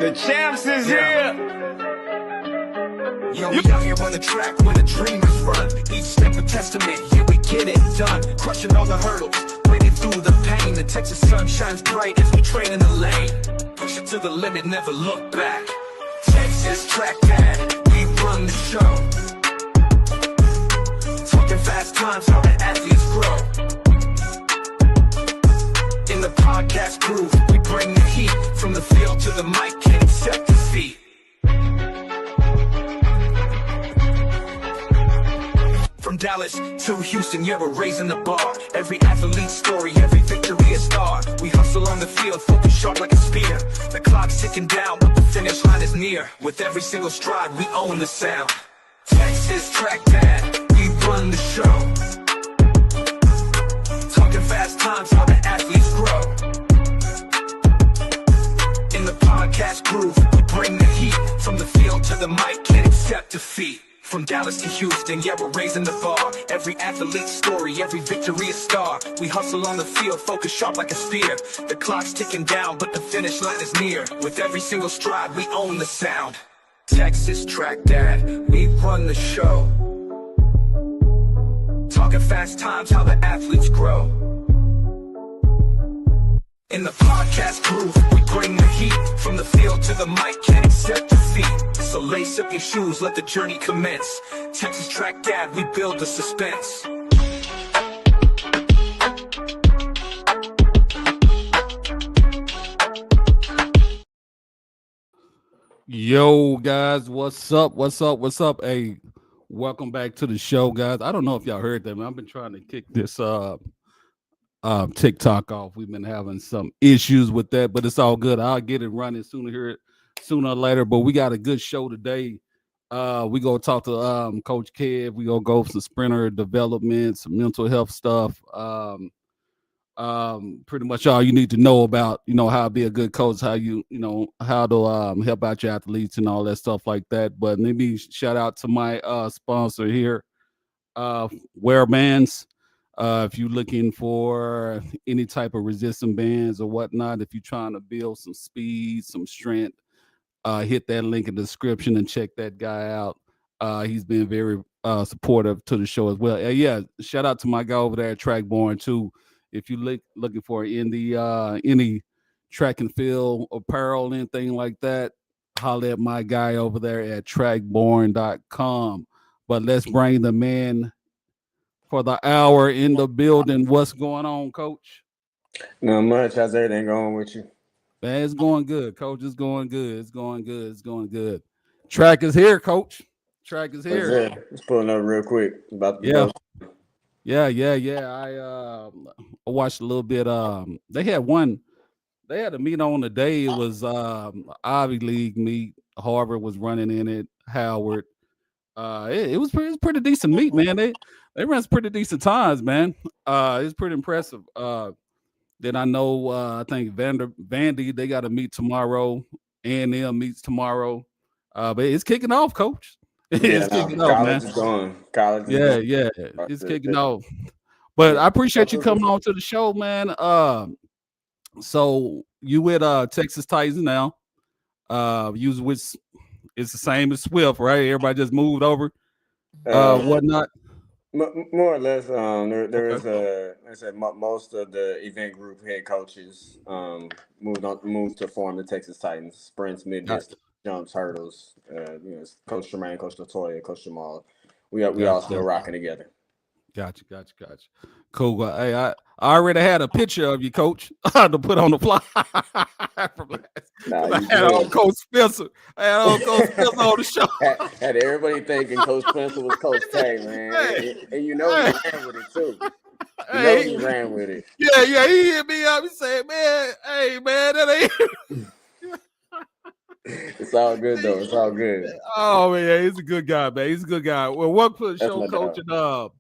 The champs is here. Yo, we out here on the track when the dreamers run. Each step a testament, yeah, we get it done. Crushing all the hurdles, breaking through the pain. The Texas sun shines bright as we train in the lane. Push it to the limit, never look back. Texas track dad, we run the show. Talking fast times, how the athletes grow. In the podcast groove, we bring the heat. From the field to the mic, can't accept defeat. From Dallas to Houston, yeah, we're raising the bar. Every athlete's story, every victory a star. We hustle on the field, focus sharp like a spear. The clock's ticking down, but the finish line is near. With every single stride, we own the sound. Texas track dad, we run the show. Talking fast times, how the athletes grow. In the podcast groove, we bring the heat. From the field to the mic, can't accept defeat. From Dallas to Houston, yeah, we're raising the bar. Every athlete's story, every victory a star. We hustle on the field, focus sharp like a spear. The clock's ticking down, but the finish line is near. With every single stride, we own the sound. Texas track dad, we run the show. Talking fast times, how the athletes grow. In the podcast groove, we bring the heat. From the field to the mic, can't accept defeat. So lace up your shoes, let the journey commence. Texas track dad, we build the suspense. Yo, guys, what's up? What's up? What's up? Hey, welcome back to the show, guys. I don't know if y'all heard that, man. I've been trying to kick this TikTok off. We've been having some issues with that, but it's all good. I'll get it running sooner or later. But we got a good show today. We gonna talk to Coach Kev. We gonna go over some sprinter development, some mental health stuff. Pretty much all you need to know about, how to be a good coach, how how to help out your athletes and all that stuff like that. But let me shout out to my sponsor here, WEARBANDS. If you're looking for any type of resistant bands or whatnot, if you're trying to build some speed, some strength, hit that link in the description and check that guy out. He's been very supportive to the show as well. Yeah, shout out to my guy over there at Trackborn too. If you're looking for any track and field apparel, anything like that, holler at my guy over there at trackborn.com. But let's bring the man for the hour in the building. What's going on, Coach? Not much. How's everything going with you? Man, it's going good, Coach. It's going good. It's going good. It's going good. Track is here, Coach. Track is here. It's pulling up real quick. About to go. Yeah. I watched a little bit. They had a meet on the day. It was Ivy League meet. Harvard was running in it. Howard. It was pretty decent meet, man. They ran pretty decent times, man. It's pretty impressive. Then I know I think Vandy, they got to meet tomorrow. A&M meets tomorrow. But it's kicking off, Coach. It's kicking off, man. College is going. It's kicking off. But I appreciate you coming on to the show, man. So you with Texas Titans now. You with it's the same as Swift, right? Everybody just moved over. Whatnot. More or less, there is like I said, most of the event group head coaches moved to form the Texas Titans. Sprints, mid-distance, jumps, hurdles. Coach Tremaine, Coach Latoya, Coach Jamal. We all still rocking together. Gotcha. Cool. Hey, I already had a picture of you, Coach, to put on the fly. I had on Coach Spencer. I had on Coach Spencer on the show. Had everybody thinking Coach Spencer was Coach K, man. Hey. And he ran with it too. He ran with it. Yeah, he hit me up. He said, "Man, hey, man, that ain't." It's all good though. It's all good. Oh man, he's a good guy, man. He's a good guy. Well, welcome to the show, Coach, and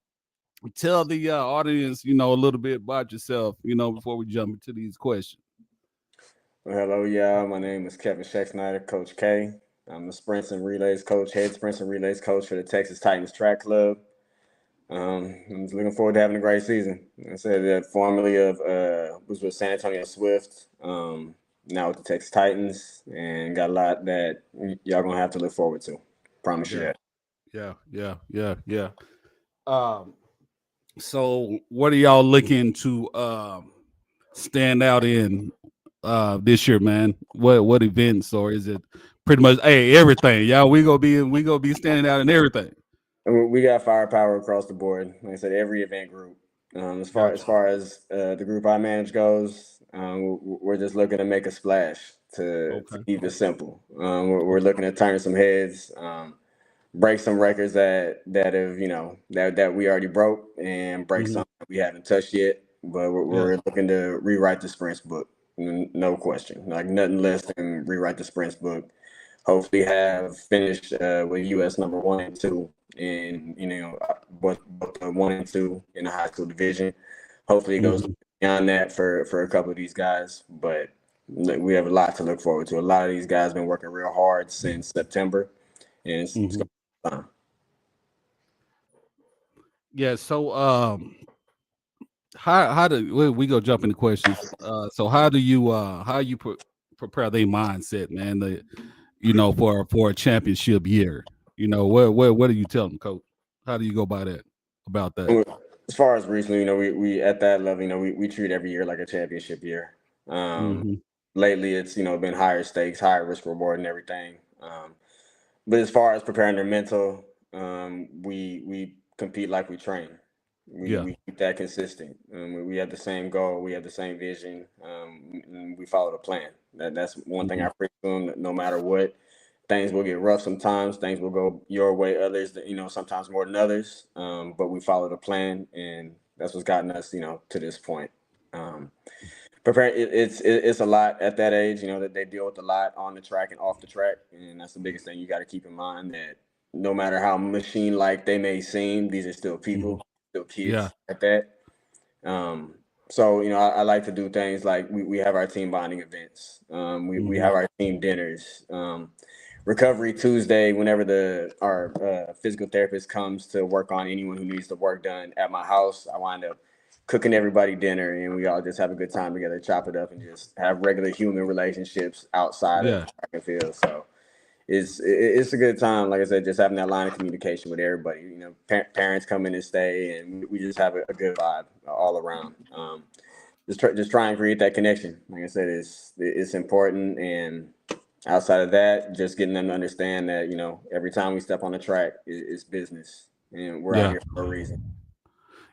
tell the audience, a little bit about yourself, before we jump into these questions. Well, hello, y'all. My name is Kevin Scheck-Snyder, Coach K. I'm the sprints and relays coach, head sprints and relays coach for the Texas Titans Track Club. I'm just looking forward to having a great season. I said that formerly was with San Antonio Swift. now with the Texas Titans, and got a lot that y'all gonna have to look forward to. Promise you Yeah. Yeah. So what are y'all looking to stand out in this year, man? What events, or is it pretty much everything? Y'all, we gonna be standing out in everything. that. We got firepower across the board. Like I said, every event group. As Gotcha. far as the group I manage goes, we're just looking to make a splash to Okay. keep it simple. We're looking to turn some heads. Break some records that have that we already broke, and break Hmm. some that we haven't touched yet. But Yeah. we're looking to rewrite the sprints book, no question. Like nothing less than rewrite the sprints book. Hopefully, have finished with US number 1 and 2, and both the 1 and 2 in the high school division. Hopefully, it goes Hmm. beyond that for a couple of these guys, but we have a lot to look forward to. A lot of these guys been working real hard since September, and it's Hmm. going to be fun. Yeah. So how do we go jump into questions? So how you prepare their mindset, man? For a championship year. What do you tell them, coach? How do you go by that about that? As far as recently, we at that level, we treat every year like a championship year. Um, Hmm. Lately, it's been higher stakes, higher risk reward, and everything. But as far as preparing their mental, we compete like we train. We Yeah. we keep that consistent. We have the same goal, we have the same vision, and we follow the plan. That's one thing Hmm. I preach to them. That no matter what, things will get rough sometimes. Things will go your way. Others, sometimes more than others. But we follow the plan, and that's what's gotten us, to this point. Um, it's a lot at that age, that they deal with a lot on the track and off the track, and that's the biggest thing you got to keep in mind, that no matter how machine like they may seem, these are still Hmm. people, still Yeah. kids at that. So I like to do things like we have our team bonding events, we Hmm. have our team dinners, recovery Tuesday, whenever our physical therapist comes to work on anyone who needs the work done at my house, I wind up cooking everybody dinner, and we all just have a good time together, chop it up, and just have regular human relationships outside of Yeah. track and field. So it's a good time. Like I said, just having that line of communication with everybody. Parents come in and stay, and we just have a good vibe all around. Just try and create that connection. Like I said, it's important, and outside of that, just getting them to understand that every time we step on the track, it's business, and we're out Yeah. here for a reason.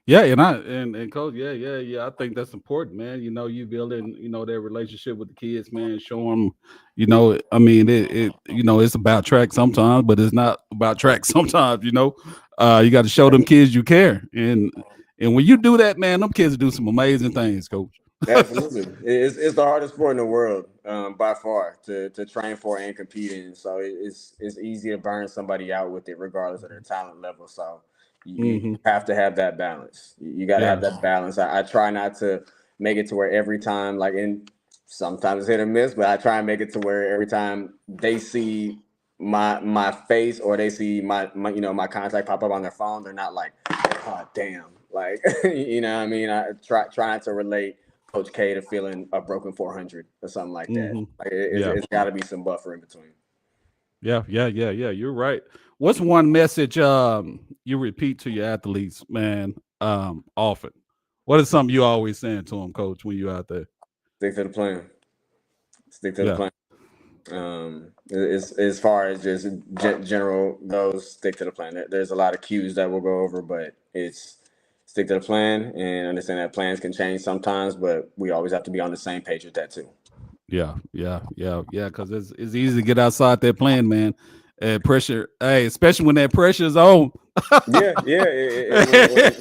Yeah, and coach, yeah. I think that's important, man. You building, that relationship with the kids, man. Show them, I mean, it's about track sometimes, but it's not about track sometimes. You got to show them kids you care, and when you do that, man, them kids do some amazing things, coach. Absolutely, it's the hardest sport in the world, by far, to train for and compete in. So it's easy to burn somebody out with it, regardless of their talent level. So you Hmm. have to have that balance. You got to have Yeah, that balance. I try not to make it to where every time, like sometimes it's hit or miss, but I try and make it to where every time they see my face, or they see my contact pop up on their phone, they're not like, oh damn, like what I mean. I try not to relate Coach K to feeling a broken 400 or something like that. hmm Like yeah, it's got to be some buffer in between. yeah. You're right. What's one message you repeat to your athletes, man, often? What is something you always saying to them, coach, when you out there? Stick to the plan. Stick to the Yeah. plan. As far as just general goes, stick to the plan. There's a lot of cues that we'll go over, but it's stick to the plan and understand that plans can change sometimes, but we always have to be on the same page with that too. Yeah. Because it's easy to get outside that plan, man. Pressure, hey, especially when that pressure's on. Yeah.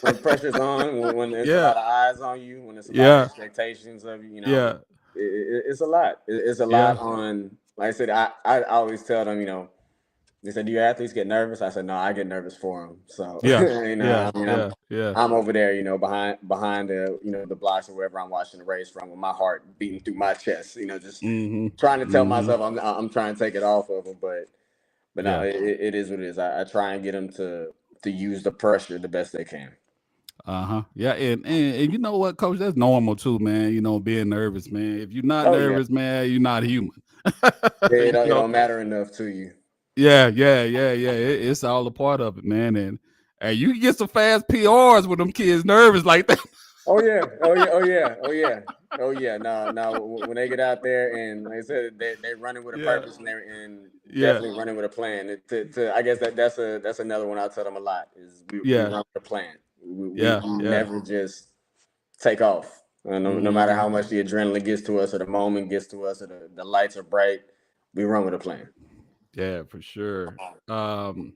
When pressure's on, when there's a Yeah, lot of eyes on you, when there's a lot of yeah, expectations of you, yeah, it's a lot. It's a yeah, lot on. Like I said, I always tell them, they said, "Do your athletes get nervous?" I said, "No, I get nervous for them." So, yeah, I mean, yeah. I'm over there, behind the the blocks or wherever I'm watching the race from, with my heart beating through my chest. Just Hmm. trying to tell Hmm. myself I'm trying to take it off of them, but no, Yeah. it is what it is. I try and get them to use the pressure the best they can. Yeah, and you know what, Coach? That's normal too, man. You know, being nervous, man. If you're not Oh yeah, nervous, man, you're not human. it You don't, it know? don't matter enough to you. Yeah. It's all a part of it, man. And you can get some fast PRs with them kids nervous like that. Oh yeah, oh yeah, oh yeah, oh yeah, oh yeah. Now when they get out there and like I said, they're running with a Yeah, purpose and yeah, definitely running with a plan. I guess that's another one I tell them a lot is we yeah, run with a plan. We yeah. never just take off. No matter Hmm. how much the adrenaline gets to us or the moment gets to us or the lights are bright, we run with a plan. Yeah, for sure. Um,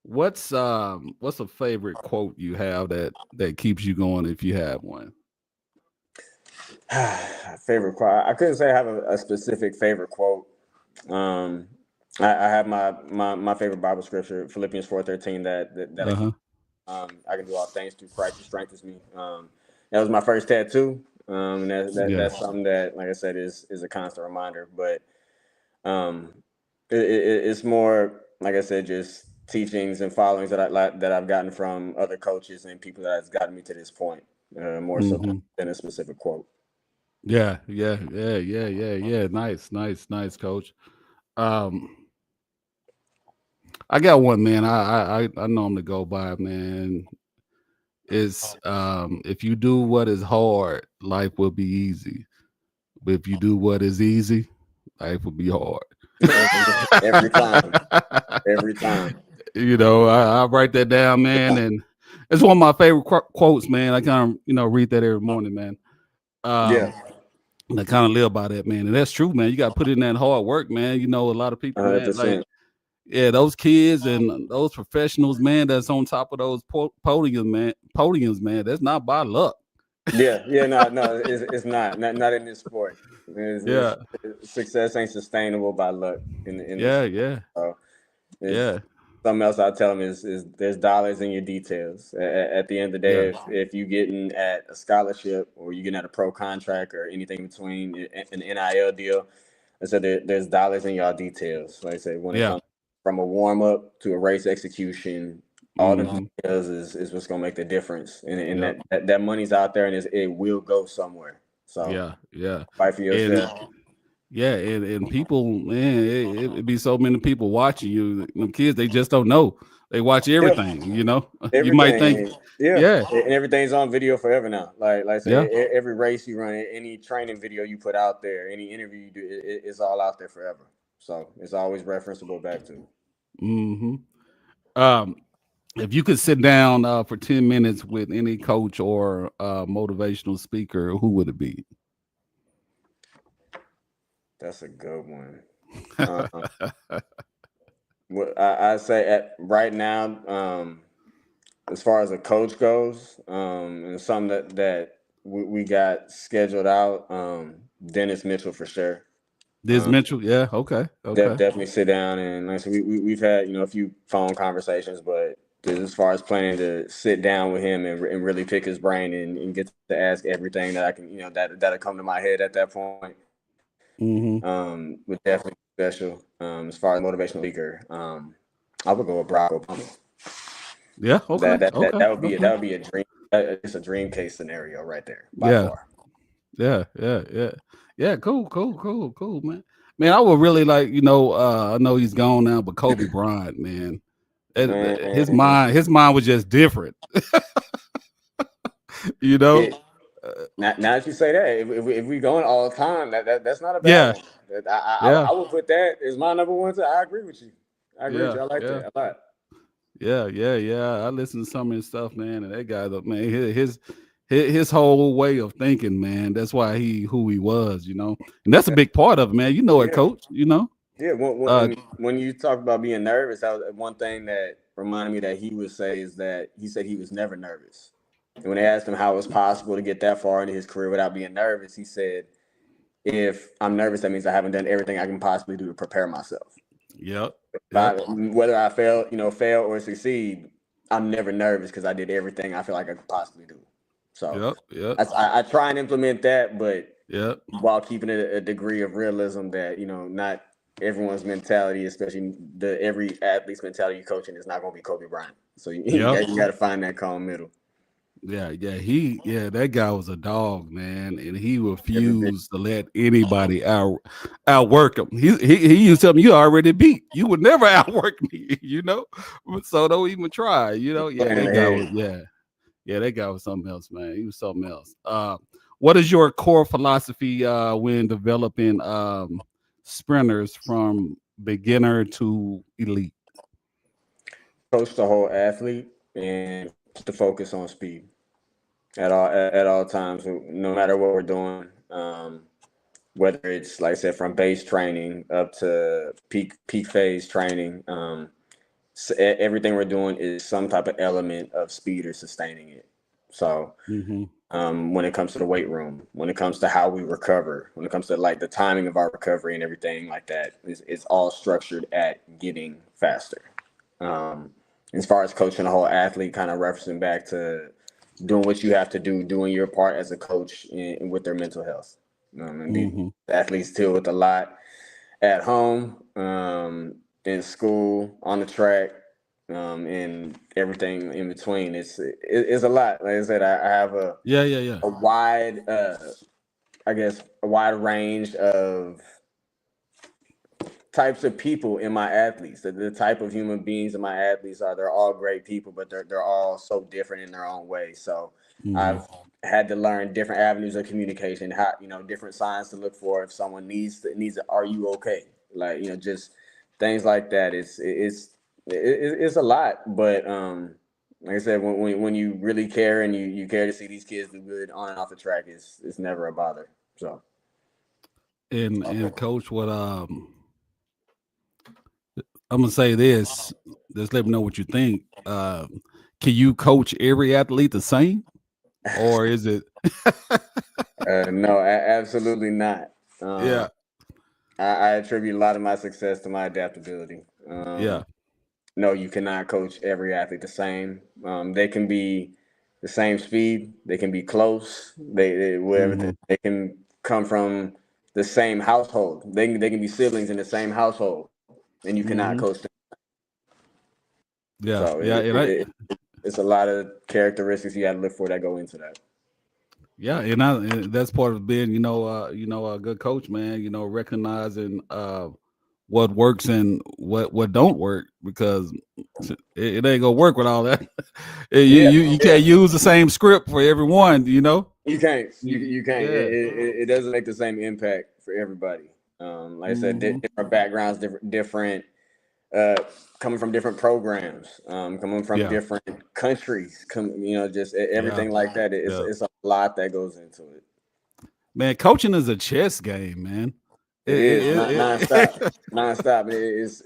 what's a favorite quote you have that keeps you going if you have one? Favorite quote. I couldn't say I have a specific favorite quote. Um, I have my favorite Bible scripture, Philippians 4:13, that I keep. Uh-huh. I can do all things through Christ who strengthens me. That was my first tattoo. And Yeah. that's something that, like I said, is a constant reminder. But um, it's more, like I said, just teachings and followings that I've gotten from other coaches and people that has gotten me to this point, more so Hmm. than a specific quote. Yeah. Nice, Coach. Um, I got one, man. I normally go by, man. Is if you do what is hard, life will be easy. But if you do what is easy, life will be hard. Every time, every time. You know, I write that down, man, and it's one of my favorite quotes, man. I kind of read that every morning, man. Yeah, And I kind of live by that, man, and that's true, man. You got to put in that hard work, man. You know, a lot of people, hundred man, like percent. yeah, those kids and those professionals, man, that's on top of those podiums, man. That's not by luck. Yeah. No, it's not in this sport. Yeah, Success ain't sustainable by luck in this. yeah. So it's Yeah. something else I tell them is there's dollars in your details. At the end of the Yeah. day, if you getting at a scholarship or you getting at a pro contract or anything between an NIL deal, I said there's dollars in y'all details. Like I said, when it Yeah. comes from a warm up to a race execution, all the Mhm. details is what's gonna make the difference. And Yep. that money's out there and it will go somewhere. So Yeah. fight for And yourself. yeah, and people, man, it be so many people watching you. Them kids, they just don't know. They watch Yeah, everything, you know. You might think, everything. Yeah, yeah, and everything's on video forever now. Like I say, yeah. every race you run, any training video you put out there, any interview you do, it's all out there forever. So it's always referenceable back to. Hmm. Um, if you could sit down for 10 minutes with any coach or motivational speaker, who would it be? That's a good one. Um, I say right now, as far as a coach goes, and something that we got scheduled out, Dennis Mitchell for sure. This Mitchell, yeah, okay. Definitely sit down and like I said, we've had a few phone conversations, but as far as planning to sit down with him and really pick his brain and get to ask everything that I can that'll come to my head at that point, Hmm. would definitely be special. As far as motivational speaker, I would go with Barack Obama. Yeah, That would be okay. a dream. It's a dream case scenario right there by Yeah, far. yeah. Cool, man. Man, I would really like, I know he's gone now, but Kobe Bryant, man. His Man, mind was just different, you know? it, Uh, now that you say that, if we going all the time, that's not a bad yeah, one. I yeah, would put that as my number one. I agree with you. I agree with yeah, you. I like yeah. that a lot. Yeah. I listen to some of his stuff, man, and that guy, man, his whole way of thinking, man. That's why who he was, and that's a big part of it, man. You know it, Yeah, Coach. yeah. Uh, When you talk about being nervous, that was one thing that reminded me that he would say is that he said he was never nervous. And when they asked him how it was possible to get that far into his career without being nervous, he said, "If I'm nervous, that means I haven't done everything I can possibly do to prepare myself. yep, yep, Whether I fail or succeed, I'm never nervous because I did everything I feel like I could possibly do." So yep, I try and implement that, but yep, while keeping it a degree of realism that not everyone's mentality, especially every athlete's mentality coaching, is not going to be Kobe Bryant. So you yep. got to find that calm middle. That guy was a dog, man, and he refused to let anybody outwork him. He used to tell me, "You already beat. You would never outwork me," you know. So don't even try, you know. Yeah, that guy was that guy was something else, man. He was something else. What is your core philosophy when developing sprinters from beginner to elite? Coach the whole athlete and to focus on speed at all times, no matter what we're doing. Whether it's like I said, from base training up to peak phase training, so everything we're doing is some type of element of speed or sustaining it. So when it comes to the weight room, when it comes to how we recover, when it comes to like the timing of our recovery and everything like that, it's all structured at getting faster. As far as coaching the whole athlete, kind of referencing back to doing what you have to do, doing your part as a coach with their mental health. And the athletes deal with a lot at home, in school, on the track, and everything in between. It's a lot. Like I said, I have a wide, I guess, a wide range of types of people in my athletes. The type of human beings in my athletes are, they're all great people, but they're all so different in their own way. So I've had to learn different avenues of communication, how, different signs to look for if someone needs are you okay? Like, just things like that. It's a lot, but like I said, when you really care and you care to see these kids do good on and off the track, it's never a bother. So and coach, what I'm gonna say this. Just let me know what you think. Can you coach every athlete the same, or is it? No, absolutely not. Yeah. I attribute a lot of my success to my adaptability. No, you cannot coach every athlete the same. They can be the same speed. They can be close. They can come from the same household. They can be siblings in the same household, and you cannot coach them. Yeah, So it's a lot of characteristics you got to look for that go into that. Yeah, and that's part of being, a good coach, man. Recognizing what works and what don't work, because it ain't gonna work with all that. You can't use the same script for everyone. You can't. You can't. It doesn't make the same impact for everybody. Like I said, different backgrounds, different coming from different programs, coming from different countries, just everything like that. It's a lot that goes into it. Man, coaching is a chess game, man. It is nonstop.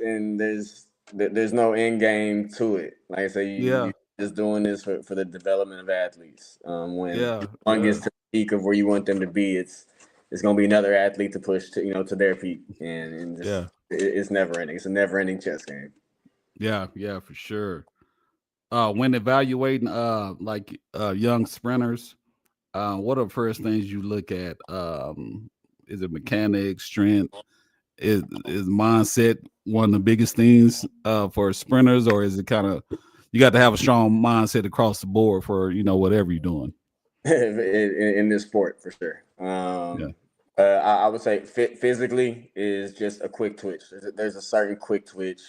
And there's no end game to it. Like I say, you're just doing this for the development of athletes. When one gets to the peak of where you want them to be, it's going to be another athlete to push to their peak, and just, it's never ending. It's a never ending chess game. Yeah, for sure. When evaluating young sprinters, what are the first things you look at? Is it mechanics, strength? Is mindset one of the biggest things for sprinters, or is it kind of you got to have a strong mindset across the board for whatever you're doing? in this sport, for sure. I would say physically is just a quick twitch. There's a certain quick twitch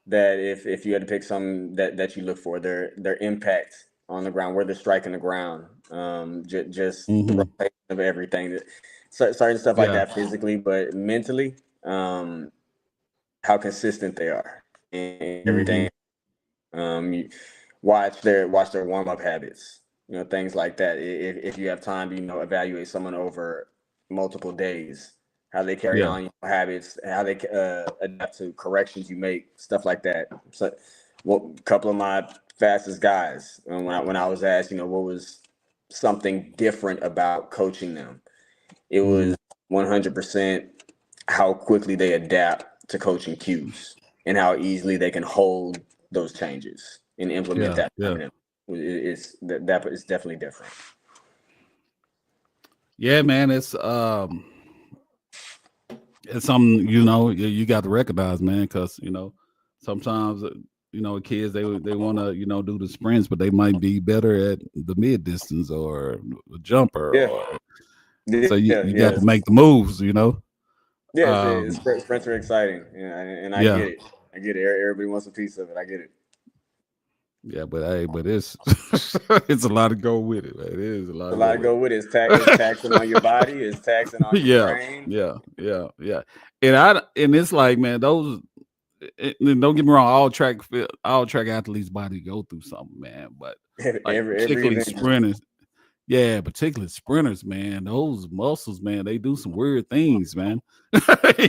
that if you had to pick something that you look for, their impact on the ground, where they're striking the ground, just the rotation of everything, certain stuff like that physically, but mentally, how consistent they are and everything. You watch their warm-up habits, things like that. If you have time to evaluate someone over multiple days, how they carry on habits, how they adapt to corrections you make, stuff like that. So, a couple of my fastest guys, when I was asked, what was something different about coaching them, it was 100% how quickly they adapt to coaching cues and how easily they can hold those changes and implement that. It's definitely different. Yeah, man, it's something you got to recognize, man, because sometimes kids they want to do the sprints, but they might be better at the mid distance or the jumper. Yeah. Or Yeah. so you Yeah. got to make the moves. Yes, sprints are exciting, and I Yeah. get it. I get it. Everybody wants a piece of it. I get it. Yeah, but it's it's a lot to go with it, man. It is a lot A to lot go to with go with it. It's taxing on your body. It's taxing on it. your Yeah, brain. yeah. And it's like, man, those. And don't get me wrong, all track athletes' body go through something, man. But like Every particularly event. sprinters, yeah, particularly sprinters, man. Those muscles, man, they do some weird things, man. They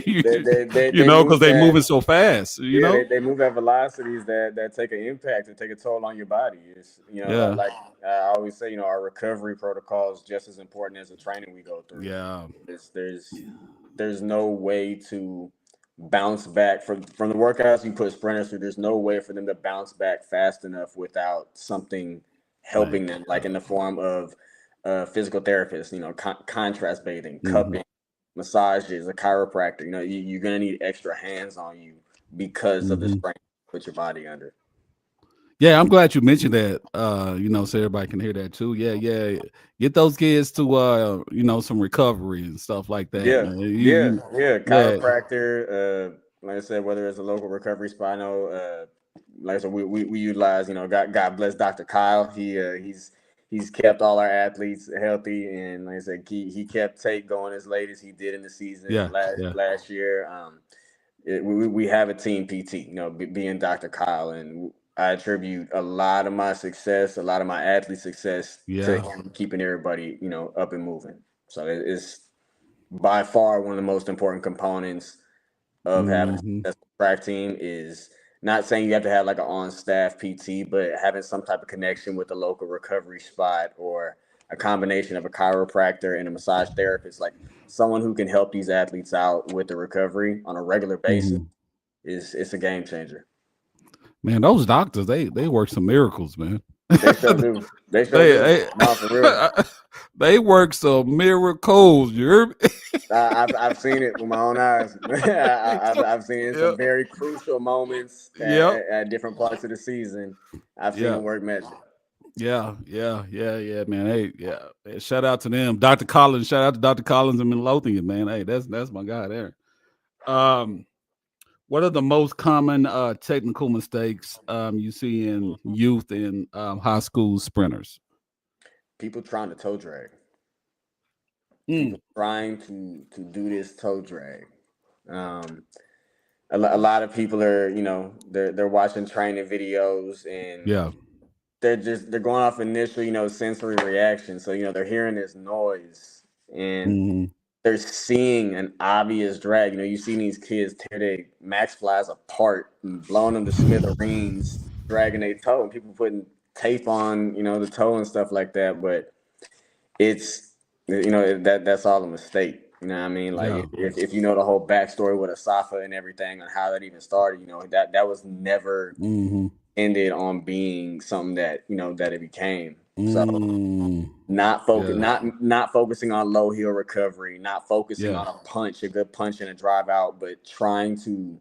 Because move they at moving so fast. they move at velocities that take an impact and take a toll on your body. It's Yeah, like I always say, our recovery protocol is just as important as the training we go through. yeah, There's no way to bounce back from the workouts you put sprinters through. There's no way for them to bounce back fast enough without something man. helping them, like in the form of physical therapists, contrast bathing, Mm-hmm. cupping, massages, a chiropractor. You're gonna need extra hands on you because of the Mm-hmm. strain you put your body under. Yeah, I'm glad you mentioned that. So everybody can hear that too. Yeah. Get those kids to some recovery and stuff like that, man. Yeah. Yeah, Chiropractor. Like I said, whether it's a local recovery spot, I know. Like I said, we utilize. God bless Dr. Kyle. He's kept all our athletes healthy, and like I said, he kept Tate going as late as he did in the season yeah. last year. We have a team PT, being Dr. Kyle, and I attribute a lot of my success, a lot of my athlete success to Yeah. him keeping everybody, up and moving. So it's by far one of the most important components of having a Mm-hmm. successful track team. Is not saying you have to have like an on-staff PT, but having some type of connection with a local recovery spot or a combination of a chiropractor and a massage therapist, like someone who can help these athletes out with the recovery on a regular basis, Mm-hmm. it's a game changer. Man, those doctors, they work some miracles, man. They sure do. They sure they, do. No, for real. they work some miracles. You hear me? I've seen it with my own eyes. I've seen some Yep. very crucial moments Yep. at different parts of the season. I've seen Yeah. them work magic. Yeah, man. Hey, yeah. Hey, shout out to them. Dr. Collins, shout out to Dr. Collins in Midlothian, man. Hey, that's my guy there. What are the most common technical mistakes you see in youth and high school sprinters? People trying to toe drag. Mm. People trying to do this toe drag. A lot of people are, they're watching training videos and Yeah. they're going off initial, sensory reaction. So, they're hearing this noise and Mm-hmm. they're seeing an obvious drag. You see these kids tear their max flies apart and blowing them to smithereens, dragging their toe, and people putting tape on, the toe and stuff like that. But it's, that's all a mistake. You know what I mean? Like Yeah. if you know the whole backstory with Asafa and everything and how that even started, that was never Mm-hmm. ended on being something that that it became. So Mm. not focusing on low heel recovery, not focusing Yeah. on a good punch and a drive out, but trying to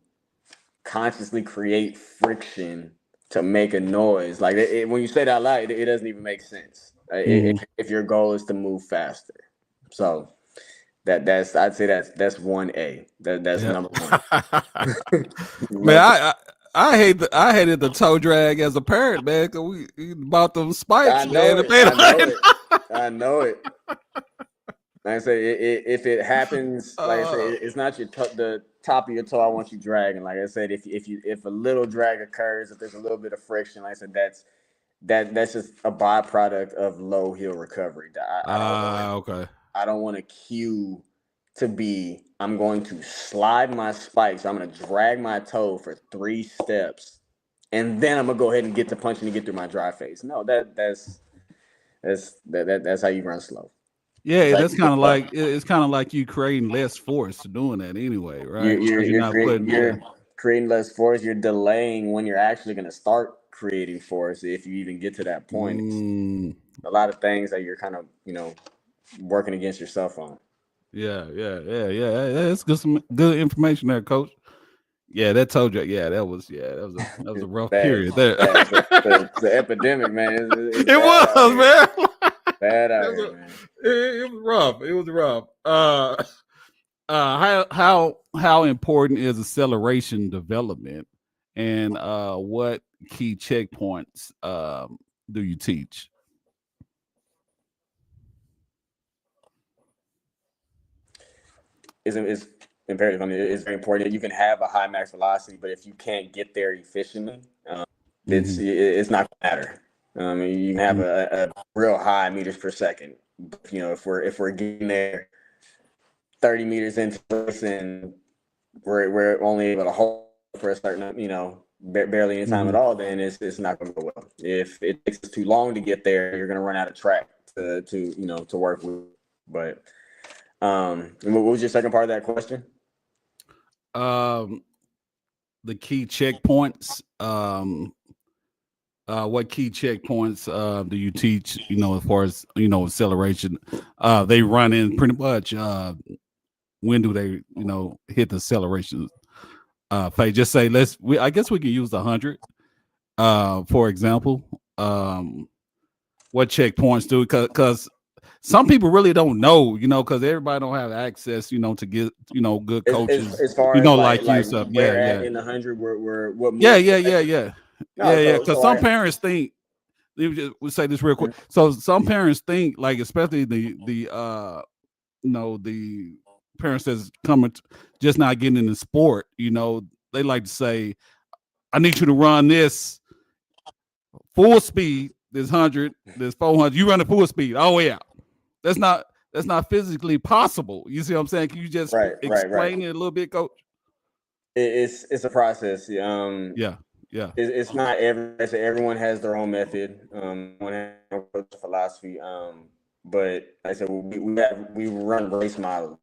consciously create friction to make a noise. Like when you say that out loud, it doesn't even make sense. If your goal is to move faster, so I'd say that's 1A. That's Yeah. number one. Man, I hated the toe drag as a parent, man, because we bought them spikes, I know man. it. I know it. I know it. Like I say, if it happens, like I say, it's not the top of your toe. I want you dragging. Like I said, if a little drag occurs, if there's a little bit of friction, like I said, that's just a byproduct of low heel recovery. Okay. I don't want to cue to be. I'm going to slide my spikes. I'm going to drag my toe for 3 steps, and then I'm gonna go ahead and get to punching to get through my dry face. No, that's how you run slow. Yeah, that's kind of like it's kind of like you creating less force doing that anyway, right? You're creating less force. You're delaying when you're actually going to start creating force if you even get to that point. It's a lot of things that you're kind of working against yourself on. Yeah. That's some good information there, Coach. Yeah, that told you. Yeah, that was a rough Bad. period there. The epidemic, man. It's It bad out was, here. man. Bad out It here, was, man. it was rough. It was rough. How important is acceleration development, and what key checkpoints do you teach? It's imperative. I mean, it's very important that you can have a high max velocity, but if you can't get there efficiently, it's not gonna matter. You can have a real high meters per second. But, if we're getting there 30 meters into this and we're only able to hold for a certain, barely any time at all, then it's not going to go well. If it takes us too long to get there, you're going to run out of track to work with. But what was your second part of that question? The key checkpoints. What key checkpoints do you teach? As far as acceleration, they run in pretty much. When do they hit the acceleration phase? Just say I guess we can use 100 for example. What checkpoints do, because some people really don't know, because everybody don't have access, to get good coaches, as far as like you stuff. Where Yeah, at in 100 we're what yeah, moves yeah. Because some parents think, we'll say this real quick. So some parents think, like, especially the parents that's coming just not getting in the sport, they like to say, I need you to run this full speed, this 100, this 400. You run the full speed all the way out. That's not physically possible. You see what I'm saying? Can you just explain it a little bit, Coach? It's a process. Yeah. It's not everyone has their own method. Everyone has their own philosophy. But like I said, we run race models.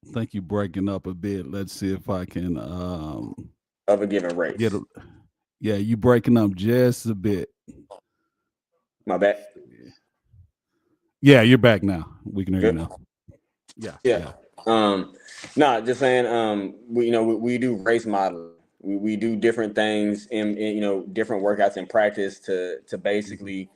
I think you're breaking up a bit. Let's see if I can of a given race. Yeah, you breaking up just a bit. My bad. Yeah, you're back now. We can hear you now. Yeah. No, just saying. We do race modeling. We do different things in different workouts in practice to basically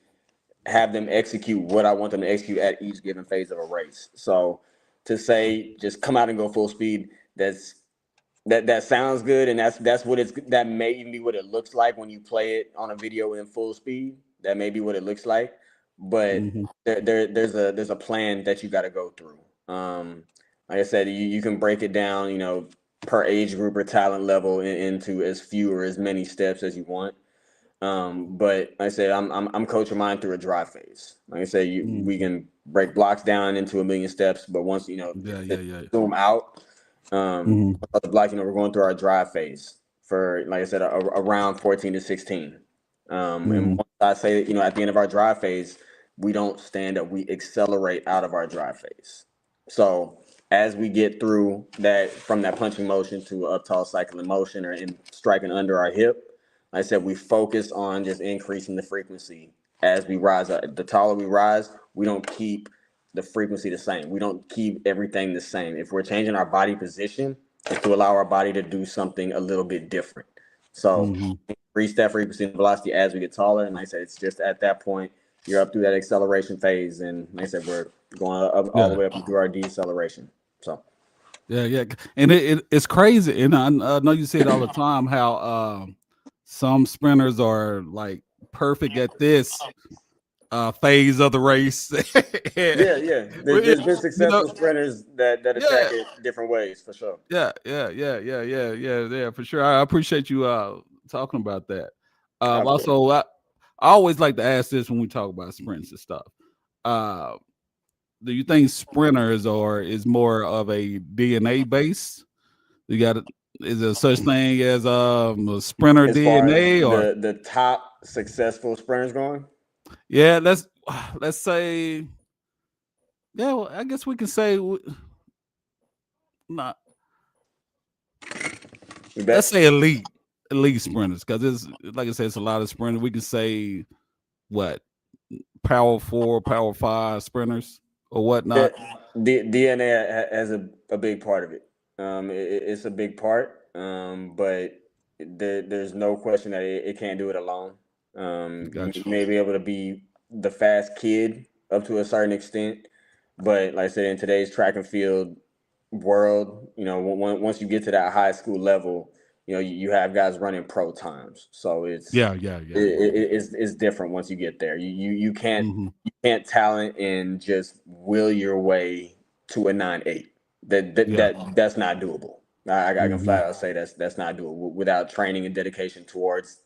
have them execute what I want them to execute at each given phase of a race. So to say just come out and go full speed, that sounds good, and that may even be what it looks like when you play it on a video in full speed. That may be what it looks like, but there's a plan that you got to go through. Like I said, you can break it down, per age group or talent level into as few or as many steps as you want. But like I said, I'm coaching mine through a drive phase. Like I said, we can break blocks down into 1,000,000 steps, but once zoom out, the block, we're going through our drive phase for, like I said, around 14 to 16. And once I say, at the end of our drive phase, we don't stand up, we accelerate out of our drive phase. So as we get through that, from that punching motion to up tall cycling motion or in striking under our hip, like I said, we focus on just increasing the frequency as we rise up. The taller we rise, we don't keep the frequency the same. We don't keep everything the same. If we're changing our body position, it's to allow our body to do something a little bit different. So increase that frequency and velocity as we get taller. And like I said, it's just at that point, you're up through that acceleration phase. And like I said, we're going up all the way up through our deceleration. So yeah. And it's crazy. And I know you say it all the time, how some sprinters are like perfect at this phase of the race. yeah. There's been successful sprinters that attack it different ways, for sure. Yeah, for sure. I appreciate you talking about that. Also, I always like to ask this when we talk about sprints and stuff. Do you think sprinters is more of a DNA base? Is there such thing as a sprinter as DNA, or the top successful sprinters going? Yeah, let's say. Yeah, well, I guess we can say not. Let's say elite sprinters, because it's, like I said, it's a lot of sprinters. We can say what, power 4, power 5 sprinters, or whatnot? DNA has a big part of it. It's a big part, but there's no question that it can't do it alone. You Gotcha. may be able to be the fast kid up to a certain extent, but like I said, in today's track and field world, once you get to that high school level, you have guys running pro times, so Yeah. it's different once you get there. You can't Mm-hmm. you can't talent and just will your way to a 9.8. That's not doable. I can Mm-hmm. flat out say that's not doable without training and dedication towards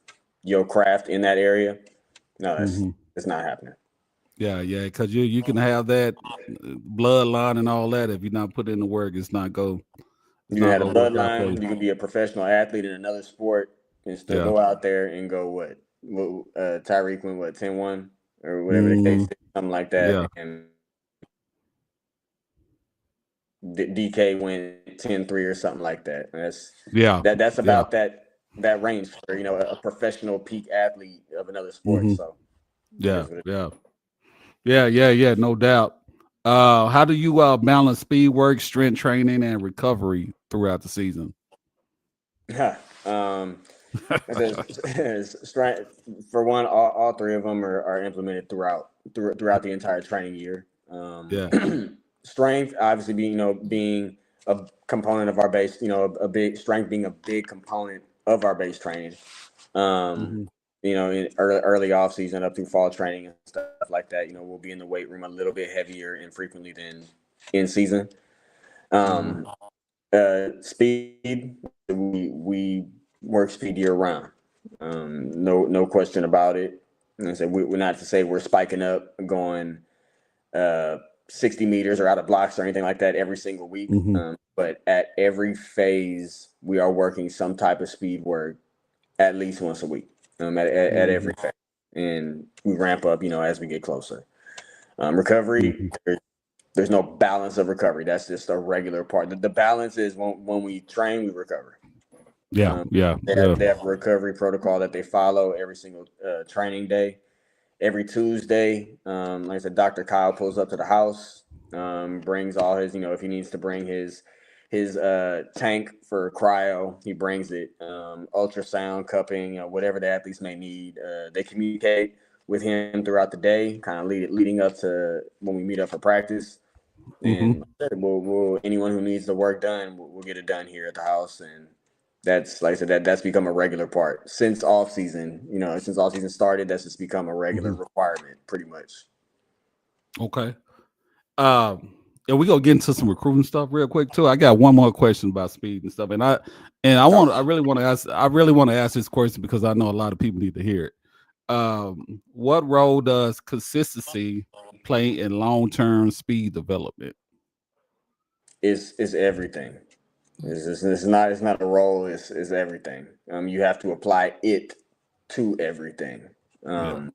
your craft in that area. No, Mm-hmm. it's not happening. Yeah, because you can have that bloodline and all that. If you're not putting in the work, it's not You can have the work out for bloodline. you. You can be a professional athlete in another sport and still Yeah. go out there and go what? Tyreek went what 10-1 or whatever the case Mm, is, something like that, yeah. and DK went 10-3 or something like that. And Yeah. that's Yeah. about that range for a professional peak athlete of another sport. Mm-hmm. So it Yeah. is what it Yeah. Yeah. No doubt. How do you balance speed work, strength training, and recovery throughout the season? is. Strength for one, all three of them are implemented throughout the entire training year. Yeah. Strength, obviously, being a component of our base, a big strength being a big component of our base training. Um, Mm-hmm. in early off season up through fall training and stuff like that. We'll be in the weight room a little bit heavier and frequently than in season. Mm-hmm. Um, Speed, we work speed year round. No question about it. And I said we're not to say we're spiking up, going 60 meters or out of blocks or anything like that every single week. Mm-hmm. But at every phase, we are working some type of speed work at least once a week. At Mm-hmm. every phase, and we ramp up, as we get closer. Recovery, Mm-hmm. there's no balance of recovery. That's just a regular part. The balance is when we train, we recover. Yeah. Yeah. Yeah. They have a recovery protocol that they follow every single training day. Every Tuesday, like I said, Dr. Kyle pulls up to the house, brings all his, if he needs to bring his tank for cryo, he brings it. Ultrasound, cupping, whatever the athletes may need. They communicate with him throughout the day, kind of leading up to when we meet up for practice. Mm-hmm. And we'll anyone who needs the work done, we'll get it done here at the house. And that's, like I said, that's become a regular part since off season. Since off season started, that's just become a regular Mm-hmm. requirement, pretty much. Okay. And we gonna get into some recruiting stuff real quick too. I got one more question about speed and stuff, and I really want to ask this question because I know a lot of people need to hear it. What role does consistency play in long-term speed development? Is everything. It's not a role. It's everything. You have to apply it to everything. Yeah.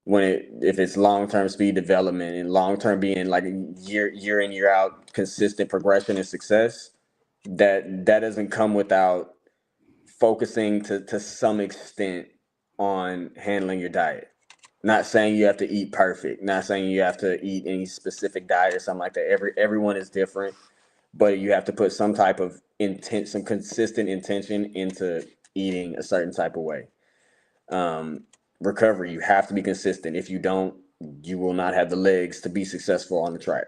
If it's long term speed development and long term being like year in year out consistent progression and success, that doesn't come without focusing to some extent on handling your diet. Not saying you have to eat perfect, not saying you have to eat any specific diet or something like that. Everyone is different, but you have to put some type of intent, some consistent intention into eating a certain type of way. Um, Recovery, you have to be consistent. If you don't, you will not have the legs to be successful on the track.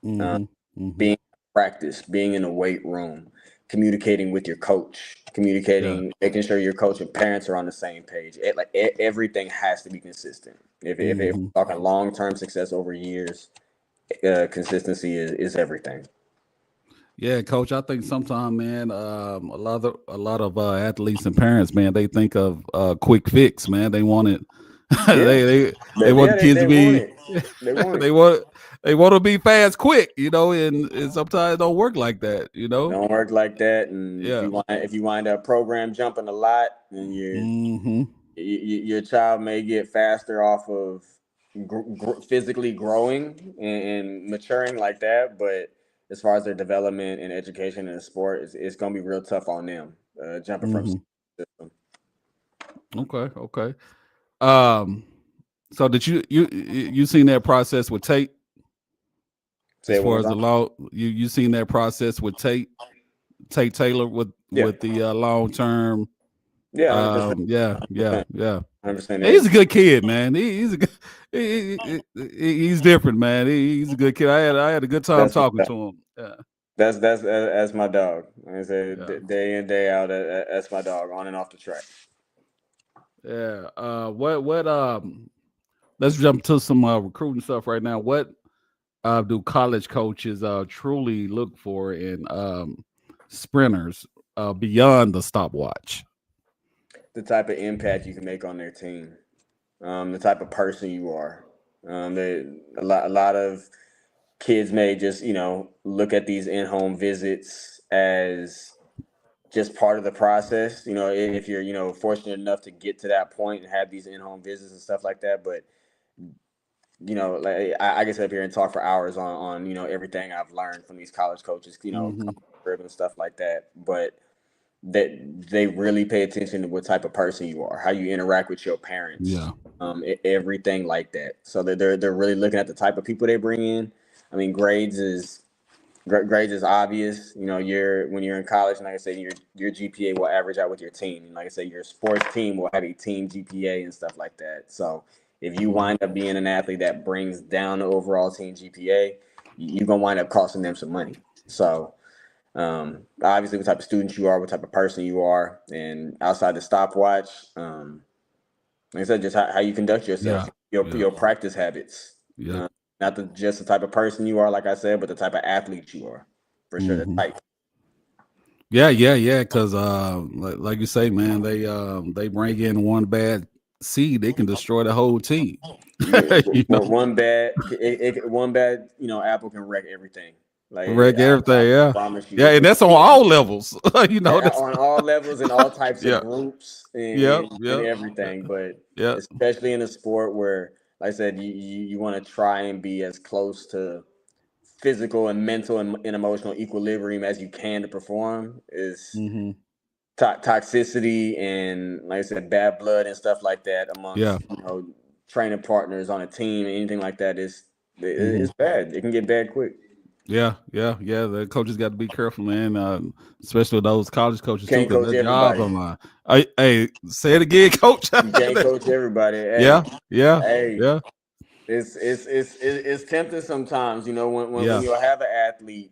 Uh, Mm-hmm. Mm-hmm. Being in practice, being in the weight room, communicating with your coach, Yeah. making sure your coach and parents are on the same page. Everything has to be consistent. If Mm-hmm. we're talking long term success over years, consistency is everything. Yeah, coach. I think sometimes, man, a lot of athletes and parents, man, they think of quick fix, man. They want it. Yeah, They want the kids to they want be it. They want it. they want they want to be fast, quick, and sometimes it don't work like that, Don't work like that. And Yeah. if you wind up program jumping a lot, then Mm-hmm. your child may get faster off of physically growing and maturing like that. But as far as their development and education in the sport, it's going to be real tough on them jumping from Mm-hmm. system. Okay. Um, so did you seen that process with Tate? Say as it one far more as the time. law, you seen that process with Tate Taylor with Yeah, the long term. yeah, 100%. Yeah, 100%. yeah. 100%. He's a good kid, man. He's a good, he's different, man. He's a good kid. I had a good time That's my talking dog. to him. Yeah, That's my dog. Like I said, yeah, day in day out. That's my dog on and off the track. yeah. What let's jump to some recruiting stuff right now. What do college coaches truly look for in sprinters beyond the stopwatch? The type of impact you can make on their team, the type of person you are. A lot of kids may just look at these in-home visits as just part of the process. If you're fortunate enough to get to that point and have these in-home visits and stuff like that, but like I can sit up here and talk for hours on everything I've learned from these college coaches, Hmm. and stuff like that. But that they really pay attention to what type of person you are, how you interact with your parents, Yeah. everything like that. So that they're really looking at the type of people they bring in. I mean, grades is obvious. When you're in college, and like I said, your GPA will average out with your team. And like I said, your sports team will have a team GPA and stuff like that. So if you Mhm. wind up being an athlete that brings down the overall team GPA, you're gonna wind up costing them some money. So obviously, what type of student you are, what type of person you are, and outside the stopwatch, like I said, just how you conduct yourself, Yeah. Yeah. your practice habits. Yep. Not just the type of person you are, like I said, but the type of athlete you are, for sure. The Hmm. type. Yeah. Because like you say, man, they bring in one bad seed, they can destroy the whole team. Yeah, You know, one bad apple can wreck everything. Like wreck I everything. Yeah. promise you, Yeah, and that's on all levels. That's on all levels and all types of yeah. groups Yep. and Yep. everything. But Yeah. especially in a sport where, like I said, you want to try and be as close to physical and mental and emotional equilibrium as you can to perform is Hmm. toxicity and, like I said, bad blood and stuff like that Yeah. amongst training partners on a team and anything like that Hmm. it's bad. It can get bad quick. Yeah. The coaches got to be careful, man. Especially those college coaches too, Can't because coach their jobs everybody. online. Hey, say it again, coach. You can't coach everybody. Yeah. Hey, Yeah. hey, Yeah. it's tempting sometimes. When Yeah. you'll have an athlete,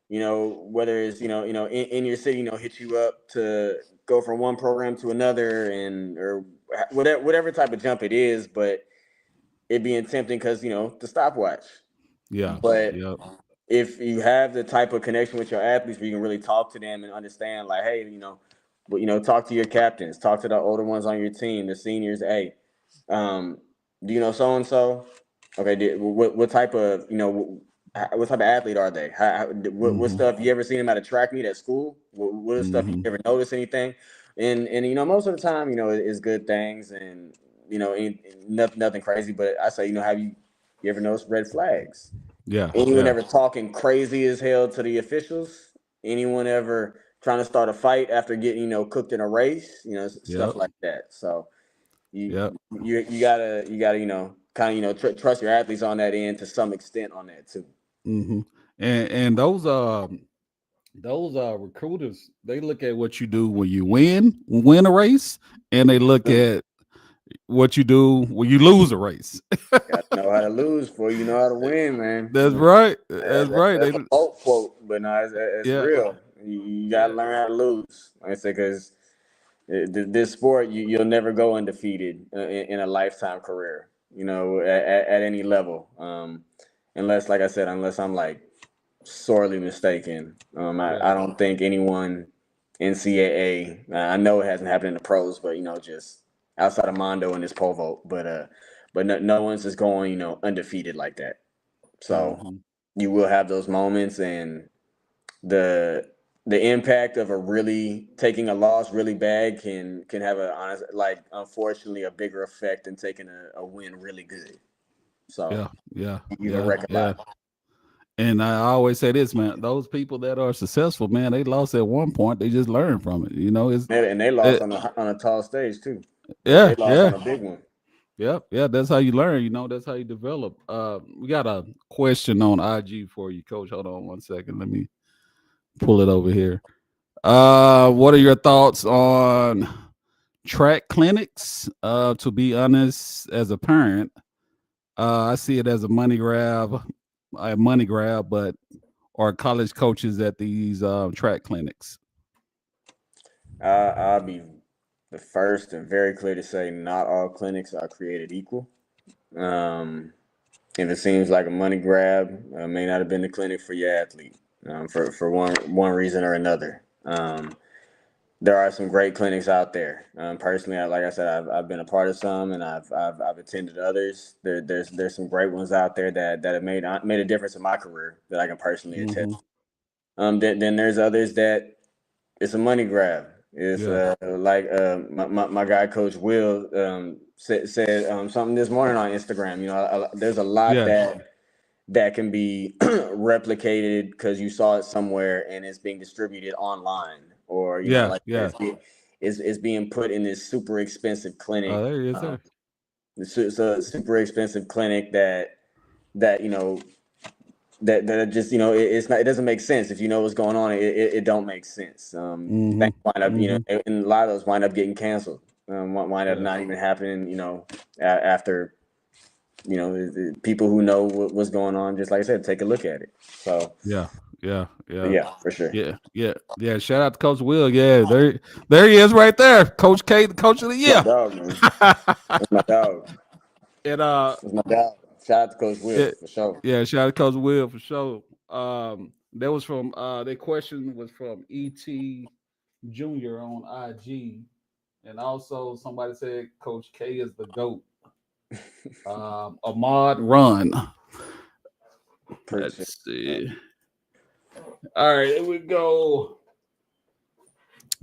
whether it's in your city, hit you up to go from one program to another and or whatever type of jump it is, but it being tempting because the stopwatch. Yeah. But Yeah. if you have the type of connection with your athletes where you can really talk to them and understand, like, hey, but talk to your captains, talk to the older ones on your team, the seniors. Hey, do you know so and so? Okay, what type of what type of athlete are they? What Hmm. stuff you ever seen them at a track meet at school? What stuff you Hmm. ever notice anything? And most of the time it's good things and nothing crazy. But I say have you ever noticed red flags? Yeah. Anyone Yeah. ever talking crazy as hell to the officials? Anyone ever trying to start a fight after getting cooked in a race? Stuff Yep. like that. So you Yep. you gotta kind of trust your athletes on that end to some extent on that too. Hmm. And those recruiters, they look at what you do when you win a race, and they look at what you do when you lose a race. Gotta know how to lose before you know how to win, man. That's right. That's right. That's a boat quote, but no, it's Yeah. real. You gotta Yeah. learn how to lose. Like I said, because this sport, you'll never go undefeated in a lifetime career. At any level, unless, like I said, unless I'm like sorely mistaken. Yeah. I don't think anyone NCAA. I know it hasn't happened in the pros, but just outside of Mondo and this pole vault, but no one's just going undefeated like that. So Hmm. you will have those moments, and the the impact of a really taking a loss really bad can have a honest, like, unfortunately, a bigger effect than taking a win really good. So Yeah. Yeah. you can wreck a Yeah. lot. And I always say this, man. Those people that are successful, man, they lost at one point. They just learn from it. It's And they lost it, on a tall stage too. They yeah, lost yeah, on a big one. Yep. Yeah. That's how you learn. You know, that's how you develop. We got a question on IG for you, Coach. Hold on one second. Let me pull it over here. What are your thoughts on track clinics? To be honest, as a parent, I see it as a money grab, but are college coaches at these track clinics? I'll be the first and very clear to say not all clinics are created equal. Um, if it seems like a money grab, may not have been the clinic for your athlete, for one reason or another. There are some great clinics out there. Personally, like I said, I've been a part of some, and I've attended others. There's some great ones out there that have made a difference in my career that I can personally attest. Then there's others that it's a money grab. It's Yeah. like my guy Coach Will said something this morning on Instagram. You know, there's a lot Yeah. that can be replicated because you saw it somewhere and it's being distributed online, or you know, Yeah. like Yeah. it's being put in this super expensive Oh, clinic. there he is. There. It's a super expensive clinic that you know that just it's not, it doesn't make sense if you know what's going on. It don't make sense. Mm-hmm. Things wind up, Mm-hmm. and a lot of those wind up getting canceled. Wind up Yeah. not even happening. After people who know what's going on, just like I said, take a look at it. So Yeah. Yeah. Yeah. yeah, for sure. Yeah. Yeah. Yeah. Shout out to Coach Will. Yeah. There he is right there. Coach K, the coach of the My year. dog, man. That's my dog. and That's my dog. Shout out to Coach Will yeah, for sure. yeah, shout out to Coach Will for sure. That was from their question was from ET Junior on IG. And also somebody said Coach K is the GOAT. Ahmad Run. Appreciate Let's see. All right, here we go.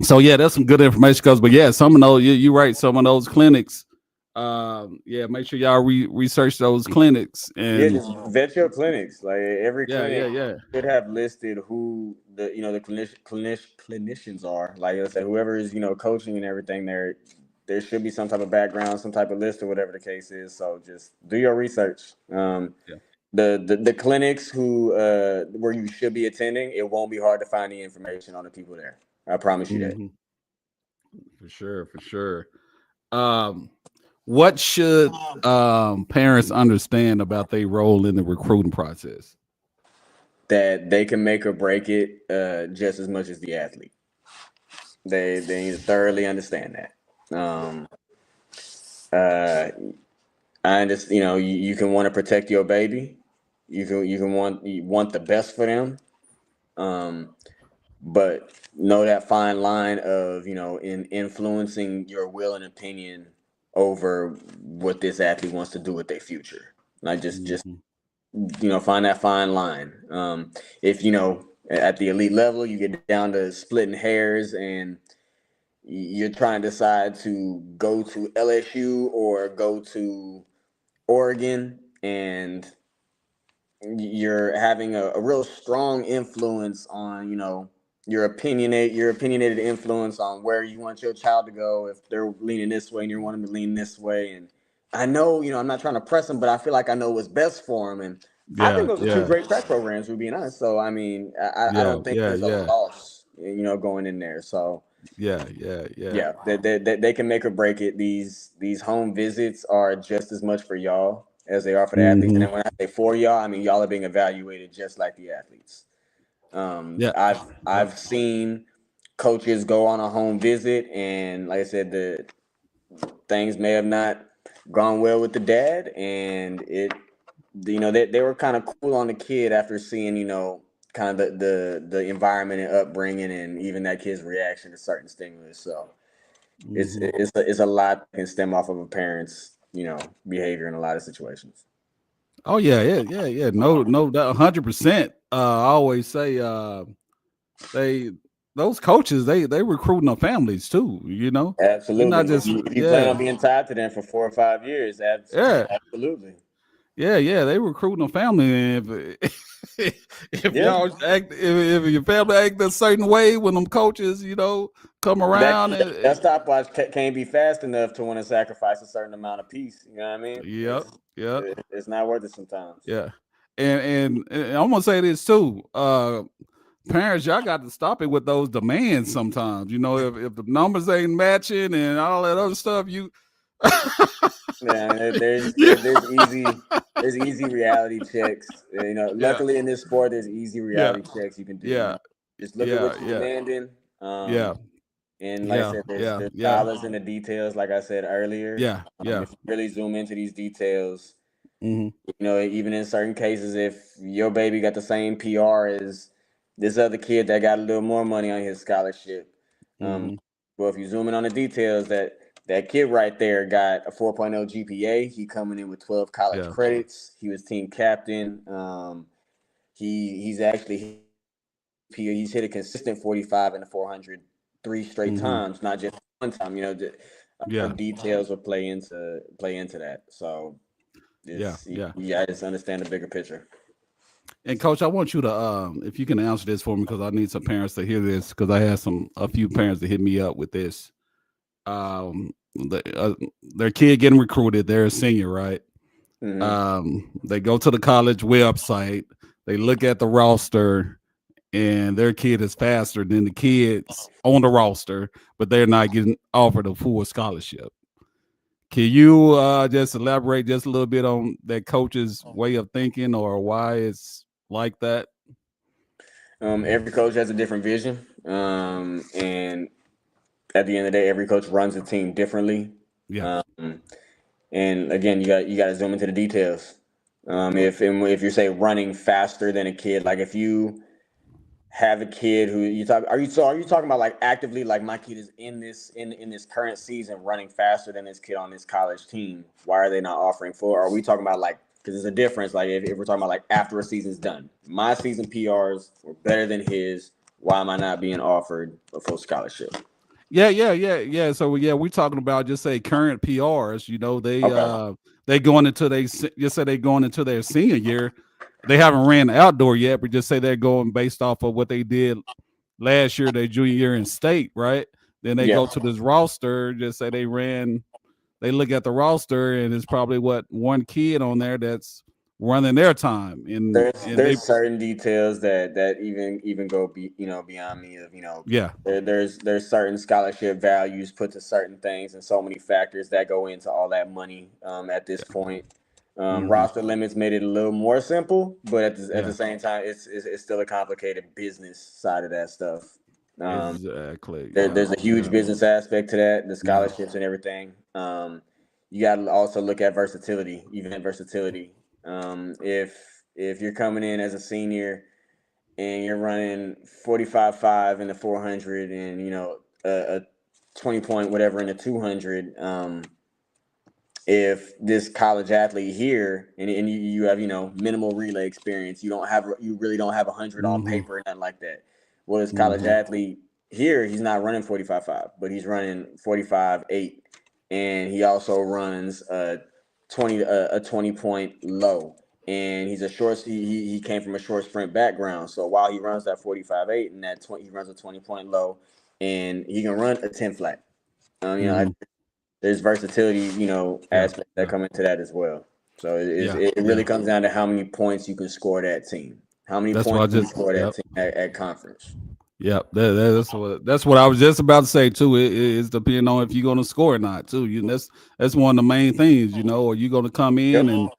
So yeah, that's some good information, because but yeah, some of those you're right, some of those clinics. Yeah, make sure y'all research those clinics. Yeah, And just vet your clinics. Like every yeah, clinic yeah. should have listed who the clinicians are. Like I said, whoever is coaching and everything. There should be some type of background, some type of list, or whatever the case is. So just do your research. Yeah. The clinics where you should be attending, it won't be hard to find the information on the people there. I promise you that. Hmm. For sure, for sure. Um, what should parents understand about their role in the recruiting process? That they can make or break it just as much as the athlete. They need to thoroughly understand that. Uh, I understand. You can want to protect your baby. You want the best for them. Um, but know that fine line of in influencing your will and opinion over what this athlete wants to do with their future. Like just Hmm. find that fine line. If at the elite level you get down to splitting hairs and you're trying to decide to go to LSU or go to Oregon, and you're having a real strong influence on your opinionated influence on where you want your child to go. If they're leaning this way and you want them to lean this way, and I know I'm not trying to press them, but I feel like I know what's best for them. And I think Yeah, those are two yeah, great track programs, to be honest. So I mean, I yeah, don't think yeah, there's a yeah, loss going in there. So yeah, yeah, yeah. yeah, they can make or break it. These home visits are just as much for y'all as they are for the athletes. And Hmm. then when I say for y'all, I mean y'all are being evaluated just like the athletes. Yeah, yep. I've seen coaches go on a home visit, and like I said, the things may have not gone well with the dad, and they were kind of cool on the kid after seeing kind of the environment and upbringing, and even that kid's reaction to certain stimulus. So Hmm. it's a lot that can stem off of a parent's behavior in a lot of situations. Oh yeah, yeah, yeah, yeah. No, no, 100%. I always say they those coaches they recruiting their families too. They're not Absolutely. If just you plan yeah, on being tied to them for 4 or 5 years, yeah, absolutely. yeah, yeah. They recruiting a family. And if y'all act, if your family act a certain way when them coaches, come around, that stopwatch can't be fast enough to want to sacrifice a certain amount of peace. You know what I mean? Yep. It's not worth it sometimes. Yeah. And I'm gonna say this too. Parents, y'all got to stop it with those demands sometimes. If the numbers ain't matching and all that other stuff, Yeah, there's easy reality checks. Luckily in this sport, there's easy reality checks you can do. Just look at what you're demanding. And like I said, there's dollars in the details. Like I said earlier, if you really zoom into these details, even in certain cases, if your baby got the same PR as this other kid that got a little more money on his scholarship, well, if you zoom in on the details, that kid right there got a 4.0 GPA. He coming in with 12 college credits. He was team captain. He's hit a consistent 45 in the 400 3 straight times, not just one time. The details will play into that. So you just understand the bigger picture. And Coach, I want you to, if you can answer this for me, because I need some parents to hear this, because I had a few parents that hit me up with this. Their kid getting recruited, they're a senior, right? They go to the college website, they look at the roster, and their kid is faster than the kids on the roster, but they're not getting offered a full scholarship. Can you just elaborate just a little bit on that coach's way of thinking or why it's like that? Every coach has a different vision. And at the end of the day, every coach runs a team differently. Yeah. And again, you got to zoom into the details. If you say running faster than a kid, like if you have a kid who are you talking about like actively, like my kid is in this current season running faster than this kid on this college team, why are they not offering full? Or are we talking about like, because there's a difference, like if we're talking about like after a season's done, my season PRs were better than his, why am I not being offered a full scholarship? Yeah. So we're talking about just say current PRs. They going into they going into their senior year. They haven't ran the outdoor yet, but just say they're going based off of what they did last year, their junior year in state, right? Then they go to this roster. Just say they look at the roster, and it's probably one kid on there that's running their time. And there's certain details that even go beyond me of there's certain scholarship values put to certain things, and so many factors that go into all that money at this point. Roster limits made it a little more simple, but at the same time, it's still a complicated business side of that stuff. Exactly. There's a huge business aspect to that, the scholarships and everything. You got to also look at versatility, event versatility. If you're coming in as a senior and you're running 45.5 in the 400 and a 20 point whatever in the 200, if this college athlete here and you have minimal relay experience, you really don't have 100 on paper and nothing like that. Well, this college athlete here, he's not running 45.5, but he's running 45.8, and he also runs a 20 point low, and he's a short. He came from a short sprint background, so while he runs that 45.8 and that 20, he runs a 20 point low, and he can run a 10 flat. There's versatility, aspects that come into that as well. So it really comes down to how many points you can score that team. How many points you score that team at conference. Yep, that's what I was just about to say too. It is depending on if you're going to score or not too. That's one of the main things. Are you going to come in and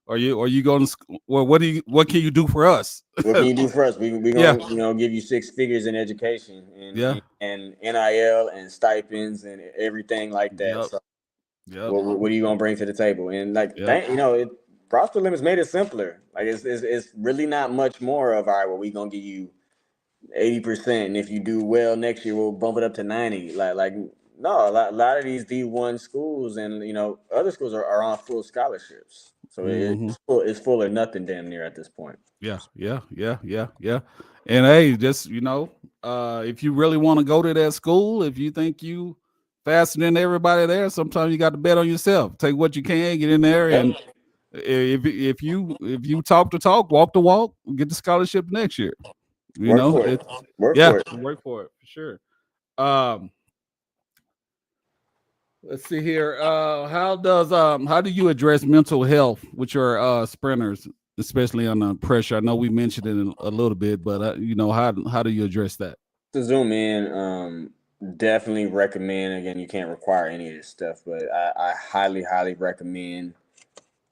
are you going to? Well, what can you do for us? What can you do for us? We gonna give you 6 figures in education and NIL and stipends and everything like that. So what are you gonna bring to the table? And roster limits made it simpler. Like it's really not much more of, all right, well, we gonna give you 80%, and if you do well next year, we'll bump it up to 90. No, a lot of these D1 schools and other schools are on full scholarships. So it's full or nothing damn near at this point. Yeah. And hey, just if you really want to go to that school, if you think you faster than everybody there, sometimes you got to bet on yourself. Take what you can, get in there, and If you talk the talk, walk the walk, get the scholarship next year. You Work know, for it. it's Work yeah, for it. work for it for sure. Um, let's see here. How do you address mental health with your sprinters, especially under pressure? I know we mentioned it a little bit, but how do you address that? To zoom in, definitely recommend. Again, you can't require any of this stuff, but I highly, highly recommend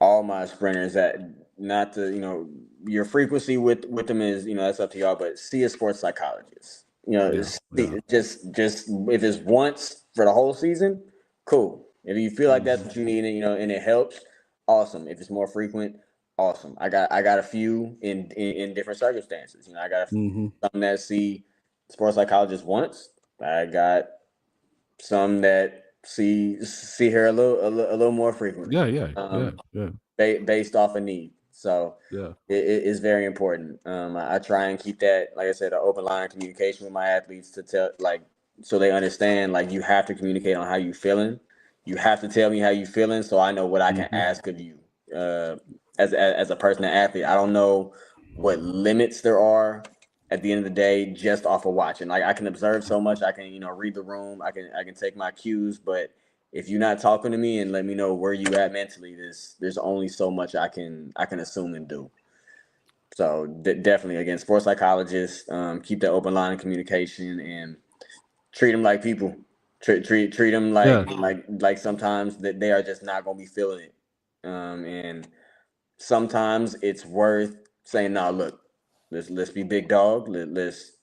all my sprinters that not to your frequency with them is that's up to y'all, but see a sports psychologist. Yeah, yeah. Just if it's once for the whole season, cool. If you feel like that's Hmm. what you need, and it helps, awesome. If it's more frequent, awesome. I got a few in different circumstances. I got Hmm. some that see sports psychologist once. I got some that see her a little more frequently. Yeah, yeah, yeah, Um, yeah, based off of need. So yeah. it is very important. I try and keep that, like I said, an open line of communication with my athletes to tell, like, so they understand, like, you have to communicate on how you feeling. You have to tell me how you feeling, so I know what I can Hmm. ask of you. Uh, as a person, an athlete, I don't know what limits there are at the end of the day just off of watching. Like I can observe so much, I can read the room, I can take my cues, but if you're not talking to me and let me know where you at mentally, there's only so much I can assume and do. So definitely, again, sports psychologists, keep that open line of communication and treat them like people. Treat them Yeah. like sometimes that they are just not gonna be feeling it, and sometimes it's worth saying, "Nah, look, let's be big dog. Let's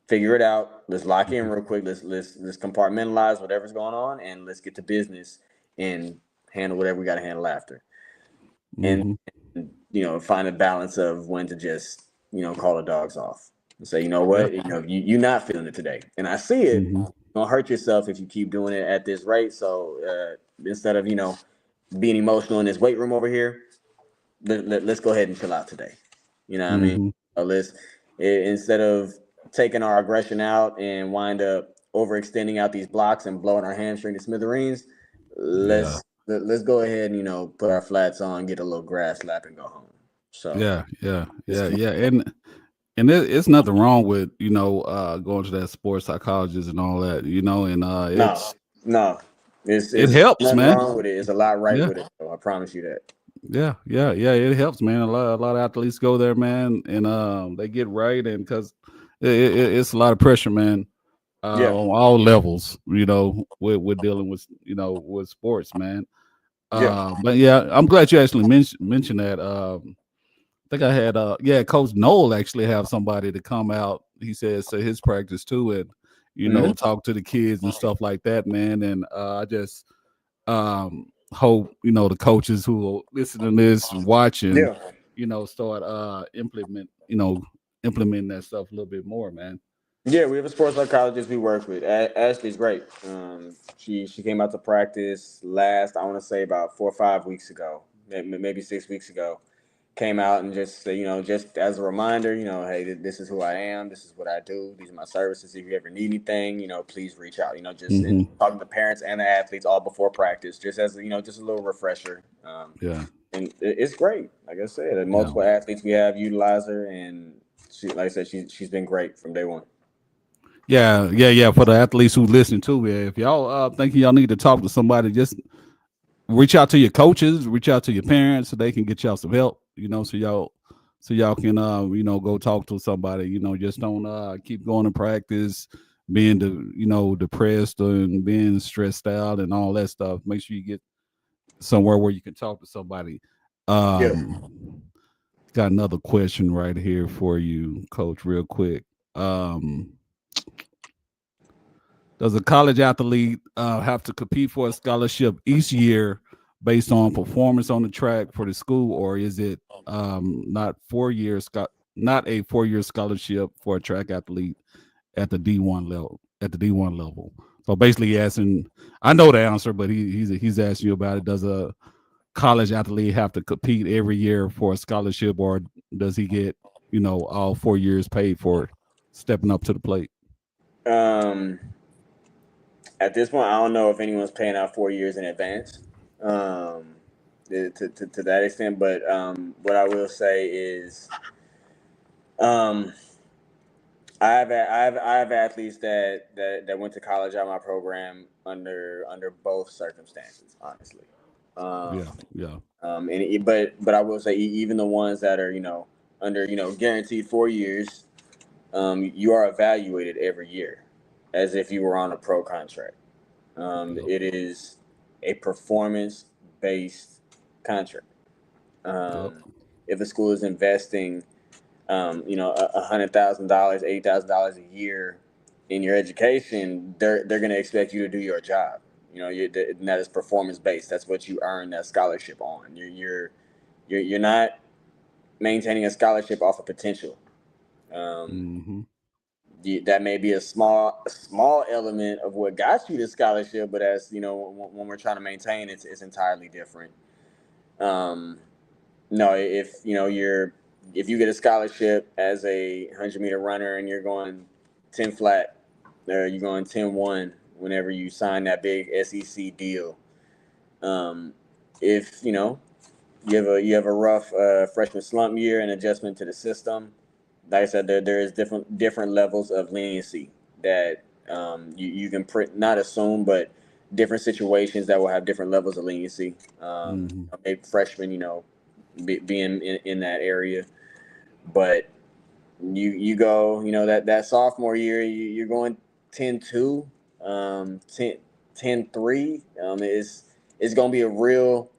figure it out. Let's lock in Mhm. real quick. Let's compartmentalize whatever's going on, and let's get to business and handle whatever we got to handle after. And Mhm. find a balance of when to just call the dogs off and say, you know Yeah. what, you're not feeling it today, and I see it. Mhm. You're gonna hurt yourself if you keep doing it at this rate. So instead of being emotional in this weight room over here, let's go ahead and chill out today. You know what I mean? Mhm. Let's instead of taking our aggression out and wind up overextending out these blocks and blowing our hamstring to smithereens. Yeah. Let's go ahead and put our flats on, get a little grass lap, and go home. So Yeah. Yeah. it's Yeah. Yeah. And it's nothing wrong with going to that sports psychologist and all that, and no, no, it it's helps, nothing man. wrong with it. It's a lot right Yeah. with it. So I promise you that. Yeah. Yeah. Yeah. It helps, man. A lot of athletes go there, man, and they get right, and because it's a lot of pressure, man, Yeah, on all levels. With dealing with with sports, man. yeah. But yeah, I'm glad you actually mentioned that. I think I had Coach Noel actually have somebody to come out. He says to his practice too, and Hmm. talk to the kids and stuff like that, man. And I just hope the coaches who will listen to this, watching, Yeah. start implementing that stuff a little bit more, man. Yeah, we have a sports psychologist we work with. Ashley's great. She came out to practice last, I want to say, about 4 or 5 weeks ago, maybe 6 weeks ago. Came out and just said, just as a reminder, hey, this is who I am. This is what I do. These are my services. If you ever need anything, please reach out. Just and Hmm. talking to parents and the athletes all before practice, just as just a little refresher. Yeah, And it's great. Like I said, yeah. multiple athletes we have utilize her, and she, like I said, she's been great from day one. Yeah, yeah, yeah. For the athletes who listen to it, if y'all think y'all need to talk to somebody, just reach out to your coaches, reach out to your parents, so they can get y'all some help. So y'all can go talk to somebody. Just don't keep going to practice, being depressed and being stressed out and all that stuff. Make sure you get somewhere where you can talk to somebody. Yeah. Got another question right here for you, Coach, real quick. Um, Does a college athlete have to compete for a scholarship each year based on performance on the track for the school, or is it not a 4 year scholarship for a track athlete at the D1 level? At the D1 level, so basically, asking. I know the answer, but he's asking you about it. Does a college athlete have to compete every year for a scholarship, or does he get all 4 years paid for stepping up to the plate? Um, at this point, I don't know if anyone's paying out 4 years in advance. Um, to that extent. But what I will say is, um, I have athletes that went to college out of my program under both circumstances, honestly. Um, but I will say even the ones that are under guaranteed 4 years, you are evaluated every year as if you were on a pro contract. It is a performance based contract. If a school is investing $100,000, $80,000 a year in your education, they're going to expect you to do your job. And that is performance based. That's what you earn that scholarship on. You're not maintaining a scholarship off of potential. That may be a small element of what got you the scholarship, but as when we're trying to maintain, it's entirely different. No, if you get a scholarship as a 100-meter runner and you're going 10 flat, or you're going 10-1 whenever you sign that big SEC deal, if you have a rough freshman slump year and adjustment to the system, like I said, there is different levels of leniency that you can not assume, but different situations that will have different levels of leniency. Maybe freshmen, being in that area, but you go, that sophomore year, you're going 10-2, 10-3. It's going to be a real.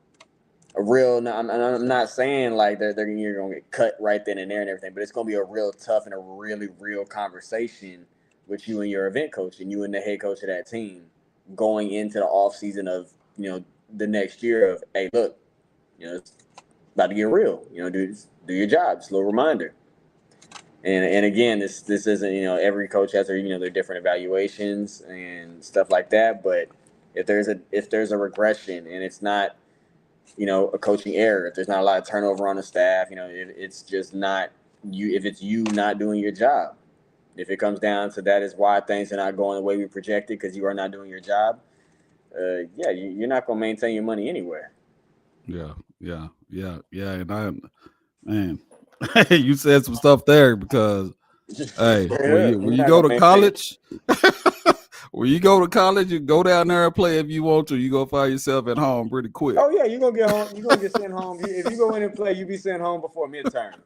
I'm not saying like you're gonna get cut right then and there and everything, but it's gonna be a real tough and a really real conversation with you and your event coach and you and the head coach of that team going into the off season of the next year of, hey, look, it's about to get real. Do your job. Just a little reminder. And again, this isn't every coach has their different evaluations and stuff like that, but if there's a regression and it's not a coaching error, if there's not a lot of turnover on the staff, it's just not you. If it's you not doing your job, if it comes down to that is why things are not going the way we projected because you are not doing your job, you're not going to maintain your money anywhere. And man, you said some stuff there because hey, when you go to college, when you go to college, you go down there and play if you want to. You go find yourself at home pretty quick. Oh yeah, you're gonna get home. You're gonna get sent home. If you go in and play, you be sent home before midterms.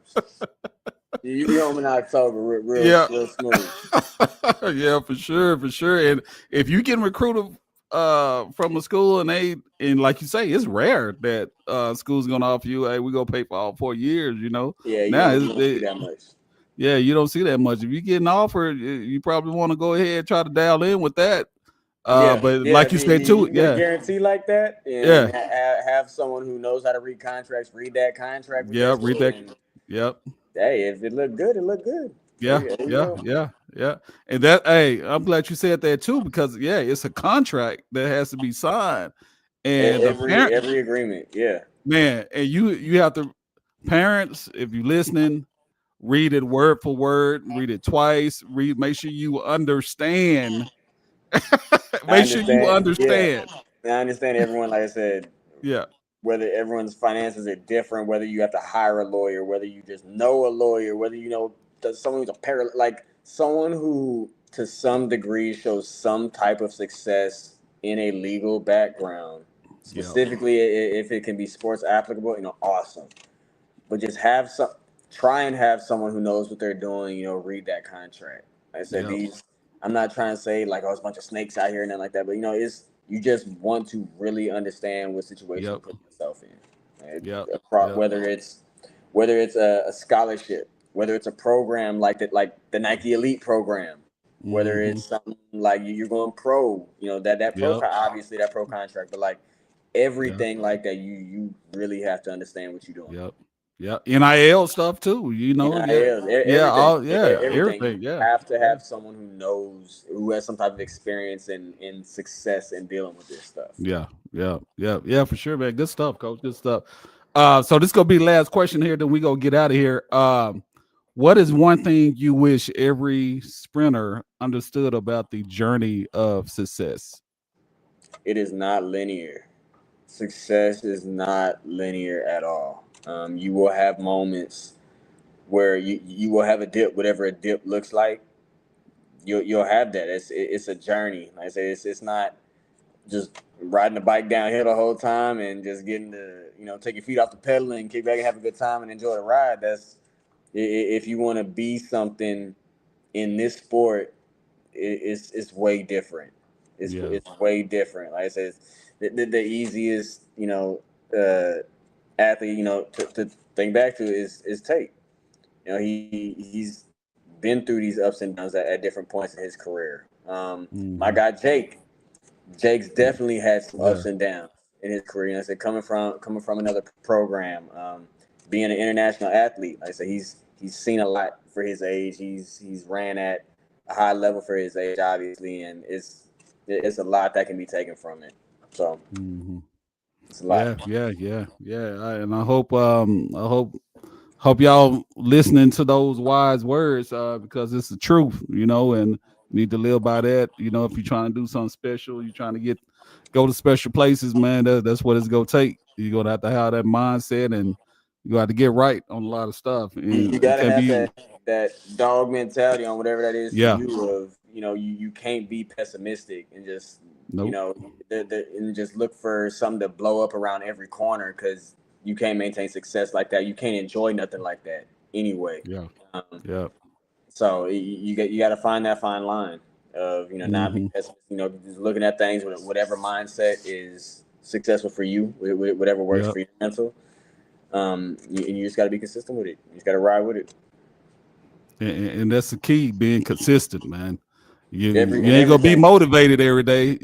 You be home in October, real smooth. Yeah, for sure. And if you get recruited from a school and like you say, it's rare that school's gonna offer you, hey, we're gonna pay for all 4 years. Yeah, now you don't see that much. Yeah, you don't see that much. If you get an offer, you probably want to go ahead and try to dial in with that. But like you said too, guarantee like that, and have someone who knows how to read contracts, read that contract. Read that. Yep. Hey, if it looked good, it looked good. Yeah. And that, hey, I'm glad you said that too, because it's a contract that has to be signed, and every agreement, man, and you have to, parents, if you're listening, read it word for word, read it twice, make sure you understand. Make sure you understand. I understand everyone, like I said. Whether everyone's finances are different, whether you have to hire a lawyer, whether you just know a lawyer, whether someone who's someone who to some degree shows some type of success in a legal background, specifically if it can be sports applicable, awesome. But just try and have someone who knows what they're doing, read that contract. Like I said, I'm not trying to say like, it's a bunch of snakes out here and nothing like that, but you just want to really understand what situation you put yourself in. Whether it's a scholarship, whether it's a program like the Nike Elite program, whether it's something like you're going pro, that pro obviously that pro contract, but like everything like that, you really have to understand what you're doing. NIL stuff too, everything. You have to have someone who knows, who has some type of experience in success in dealing with this stuff. For sure, man. Good stuff, Coach. Good stuff. So this is gonna be the last question here, then we gonna get out of here. What is one thing you wish every sprinter understood about the journey of success? It is not linear. success is not linear at all. You will have moments where you will have a dip, whatever a dip looks like. You'll have that. It's a journey. Like I say, it's not just riding the bike downhill the whole time and just getting to take your feet off the pedal and kick back and have a good time and enjoy the ride. That's if you want to be something in this sport, it's way different. It's way different. Like I said, the easiest athlete to think back to is Tate. He's been through these ups and downs at different points in his career. My guy Jake's definitely had some ups and downs in his career. And I said coming from another program, being an international athlete. Like I said, he's seen a lot for his age. He's ran at a high level for his age, obviously, and it's a lot that can be taken from it. So it's a lot. Yeah. And I hope y'all listening to those wise words because it's the truth, and need to live by that. If you're trying to do something special, you're trying to go to special places, man. That's what it's gonna take. You're gonna have to have that mindset, and you have to get right on a lot of stuff. And You it gotta can have be that dog mentality on whatever that is yeah. for you. Of you can't be pessimistic and just Nope. and just look for something to blow up around every corner because you can't maintain success like that. You can't enjoy nothing like that anyway. Yeah. So you got to find that fine line of not be pessimistic, just looking at things with whatever mindset is successful for you, with whatever works for your mental. You just got to be consistent with it. You just got to ride with it. And that's the key, being consistent, man. You ain't gonna be everything. motivated every day.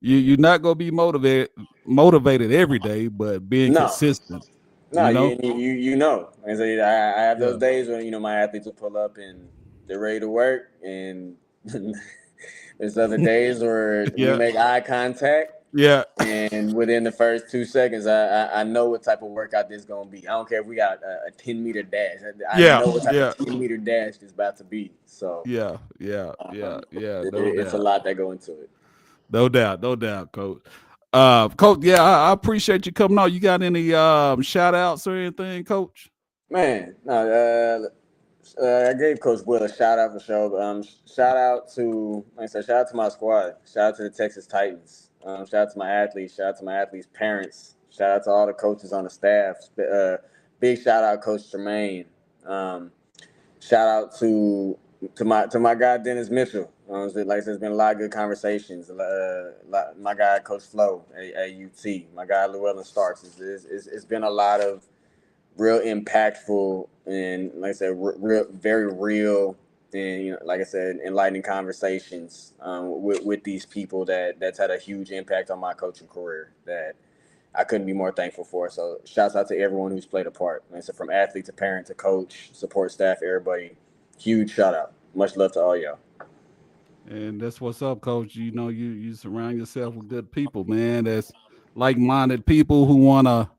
You're not gonna be motivated every day, but being consistent. No, you know. And so I have those days when my athletes will pull up and they're ready to work, and there's other days where we make eye contact. Yeah. And within the first 2 seconds, I know what type of workout this is gonna be. I don't care if we got a 10-meter dash. I know what type of 10-meter dash is about to be. So Yeah. It's a lot that go into it. No doubt, Coach. Coach, I appreciate you coming on. You got any shout outs or anything, Coach? Man, no, I gave Coach Will a shout out for sure. Shout out to, like I said, shout out to my squad. Shout out to the Texas Titans. Shout out to my athletes. Shout out to my athletes' parents. Shout out to all the coaches on the staff. Big shout out, Coach Jermaine. Shout out to my guy Dennis Mitchell. Like I said, there's been a lot of good conversations. My guy Coach Flo at UT. My guy Llewellyn Starks. It's been a lot of real impactful and, like I said, very real and like I said, enlightening conversations with these people that's had a huge impact on my coaching career that I couldn't be more thankful for. So shouts out to everyone who's played a part. Like I said, from athlete to parent to coach, support staff, everybody. Huge shout out. Much love to all y'all. And that's what's up, Coach. You surround yourself with good people, man. That's like-minded people who want to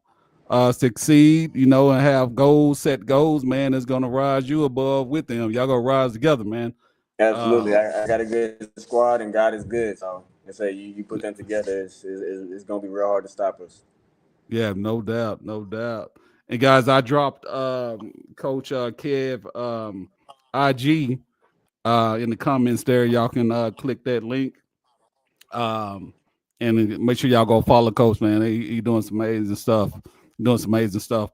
succeed, and have set goals, man. That's gonna rise you above with them. Y'all gonna rise together, man. Absolutely. I got a good squad, and God is good. So I say you put them together, it's gonna be real hard to stop us. Yeah, no doubt. And guys, I dropped Coach Kev IG in the comments there. Y'all can click that link. And make sure y'all go follow Coach, man. He doing some amazing stuff.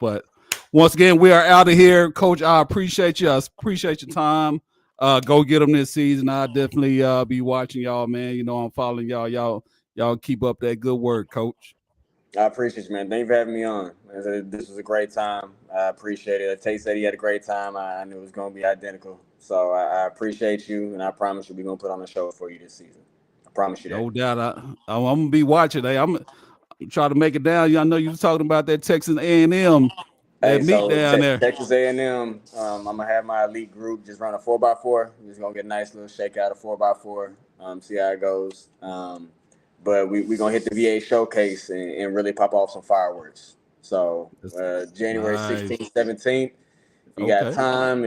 But once again, we are out of here. Coach, I appreciate you. I appreciate your time. Go get them this season. I'll definitely be watching y'all, man. I'm following y'all. Y'all keep up that good work, Coach. I appreciate you, man. Thank you for having me on. This was a great time. I appreciate it. Tate said he had a great time. I knew it was going to be identical. So I appreciate you, and I promise you we're going to put on a show for you this season. I promise you that. No doubt. I'm going to be watching. Hey, I'm trying to make it down. I know you were talking about that Texas A&M. That meet down there. Texas A&M, I'm going to have my elite group just run a 4x4. We're just going to get a nice little shakeout of 4x4, see how it goes. But we're going to hit the VA showcase and really pop off some fireworks. So January 16th, 17th, if you got time,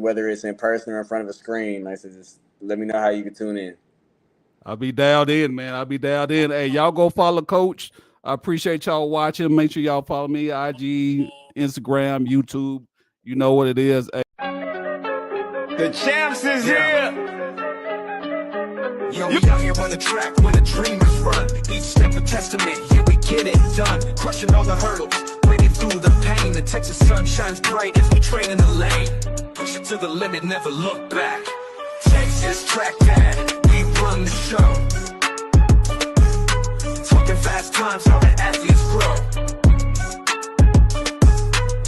whether it's in person or in front of a screen, like I said, just let me know how you can tune in. I'll be dialed in, man. Hey, y'all go follow Coach. I appreciate y'all watching. Make sure y'all follow me, IG, Instagram, YouTube. You know what it is. Hey. The champs is here. Yo, we out here on the track where the dreamers run. Each step a testament, yeah, we get it done. Crushing all the hurdles, breaking through the pain. The Texas sun shines bright as we train in the lane. Push it to the limit, never look back. Texas track that, we run the show. Talking fast times, how the athletes grow.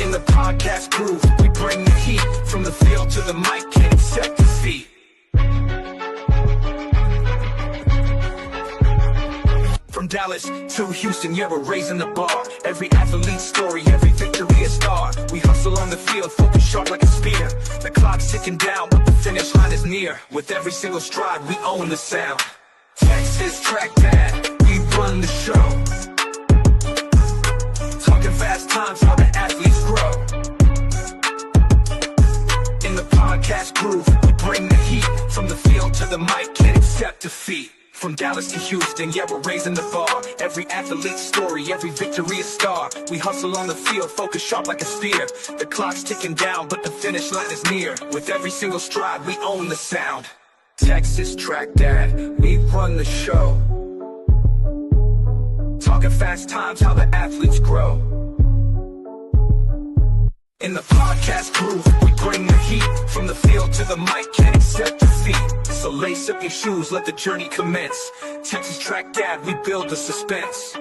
In the podcast groove, we bring the heat. From the field to the mic, can't accept defeat. From Dallas to Houston, yeah, we're raising the bar. Every athlete's story, every victory a star. We hustle on the field, focus sharp like a spear. The clock's ticking down, but the finish line is near. With every single stride, we own the sound. Texas track that, we run the show. Talking fast times, how the athletes grow. In the podcast groove, we bring the heat. From the field to the mic, can't accept defeat. From Dallas to Houston, yeah, we're raising the bar. Every athlete's story, every victory a star. We hustle on the field, focus sharp like a spear. The clock's ticking down, but the finish line is near. With every single stride, we own the sound. Texas track that, we run the show. Talking fast times, how the athletes grow. In the podcast groove, we bring the heat. From the field to the mic, can't accept defeat. So lace up your shoes, let the journey commence. Texas track that, we build the suspense.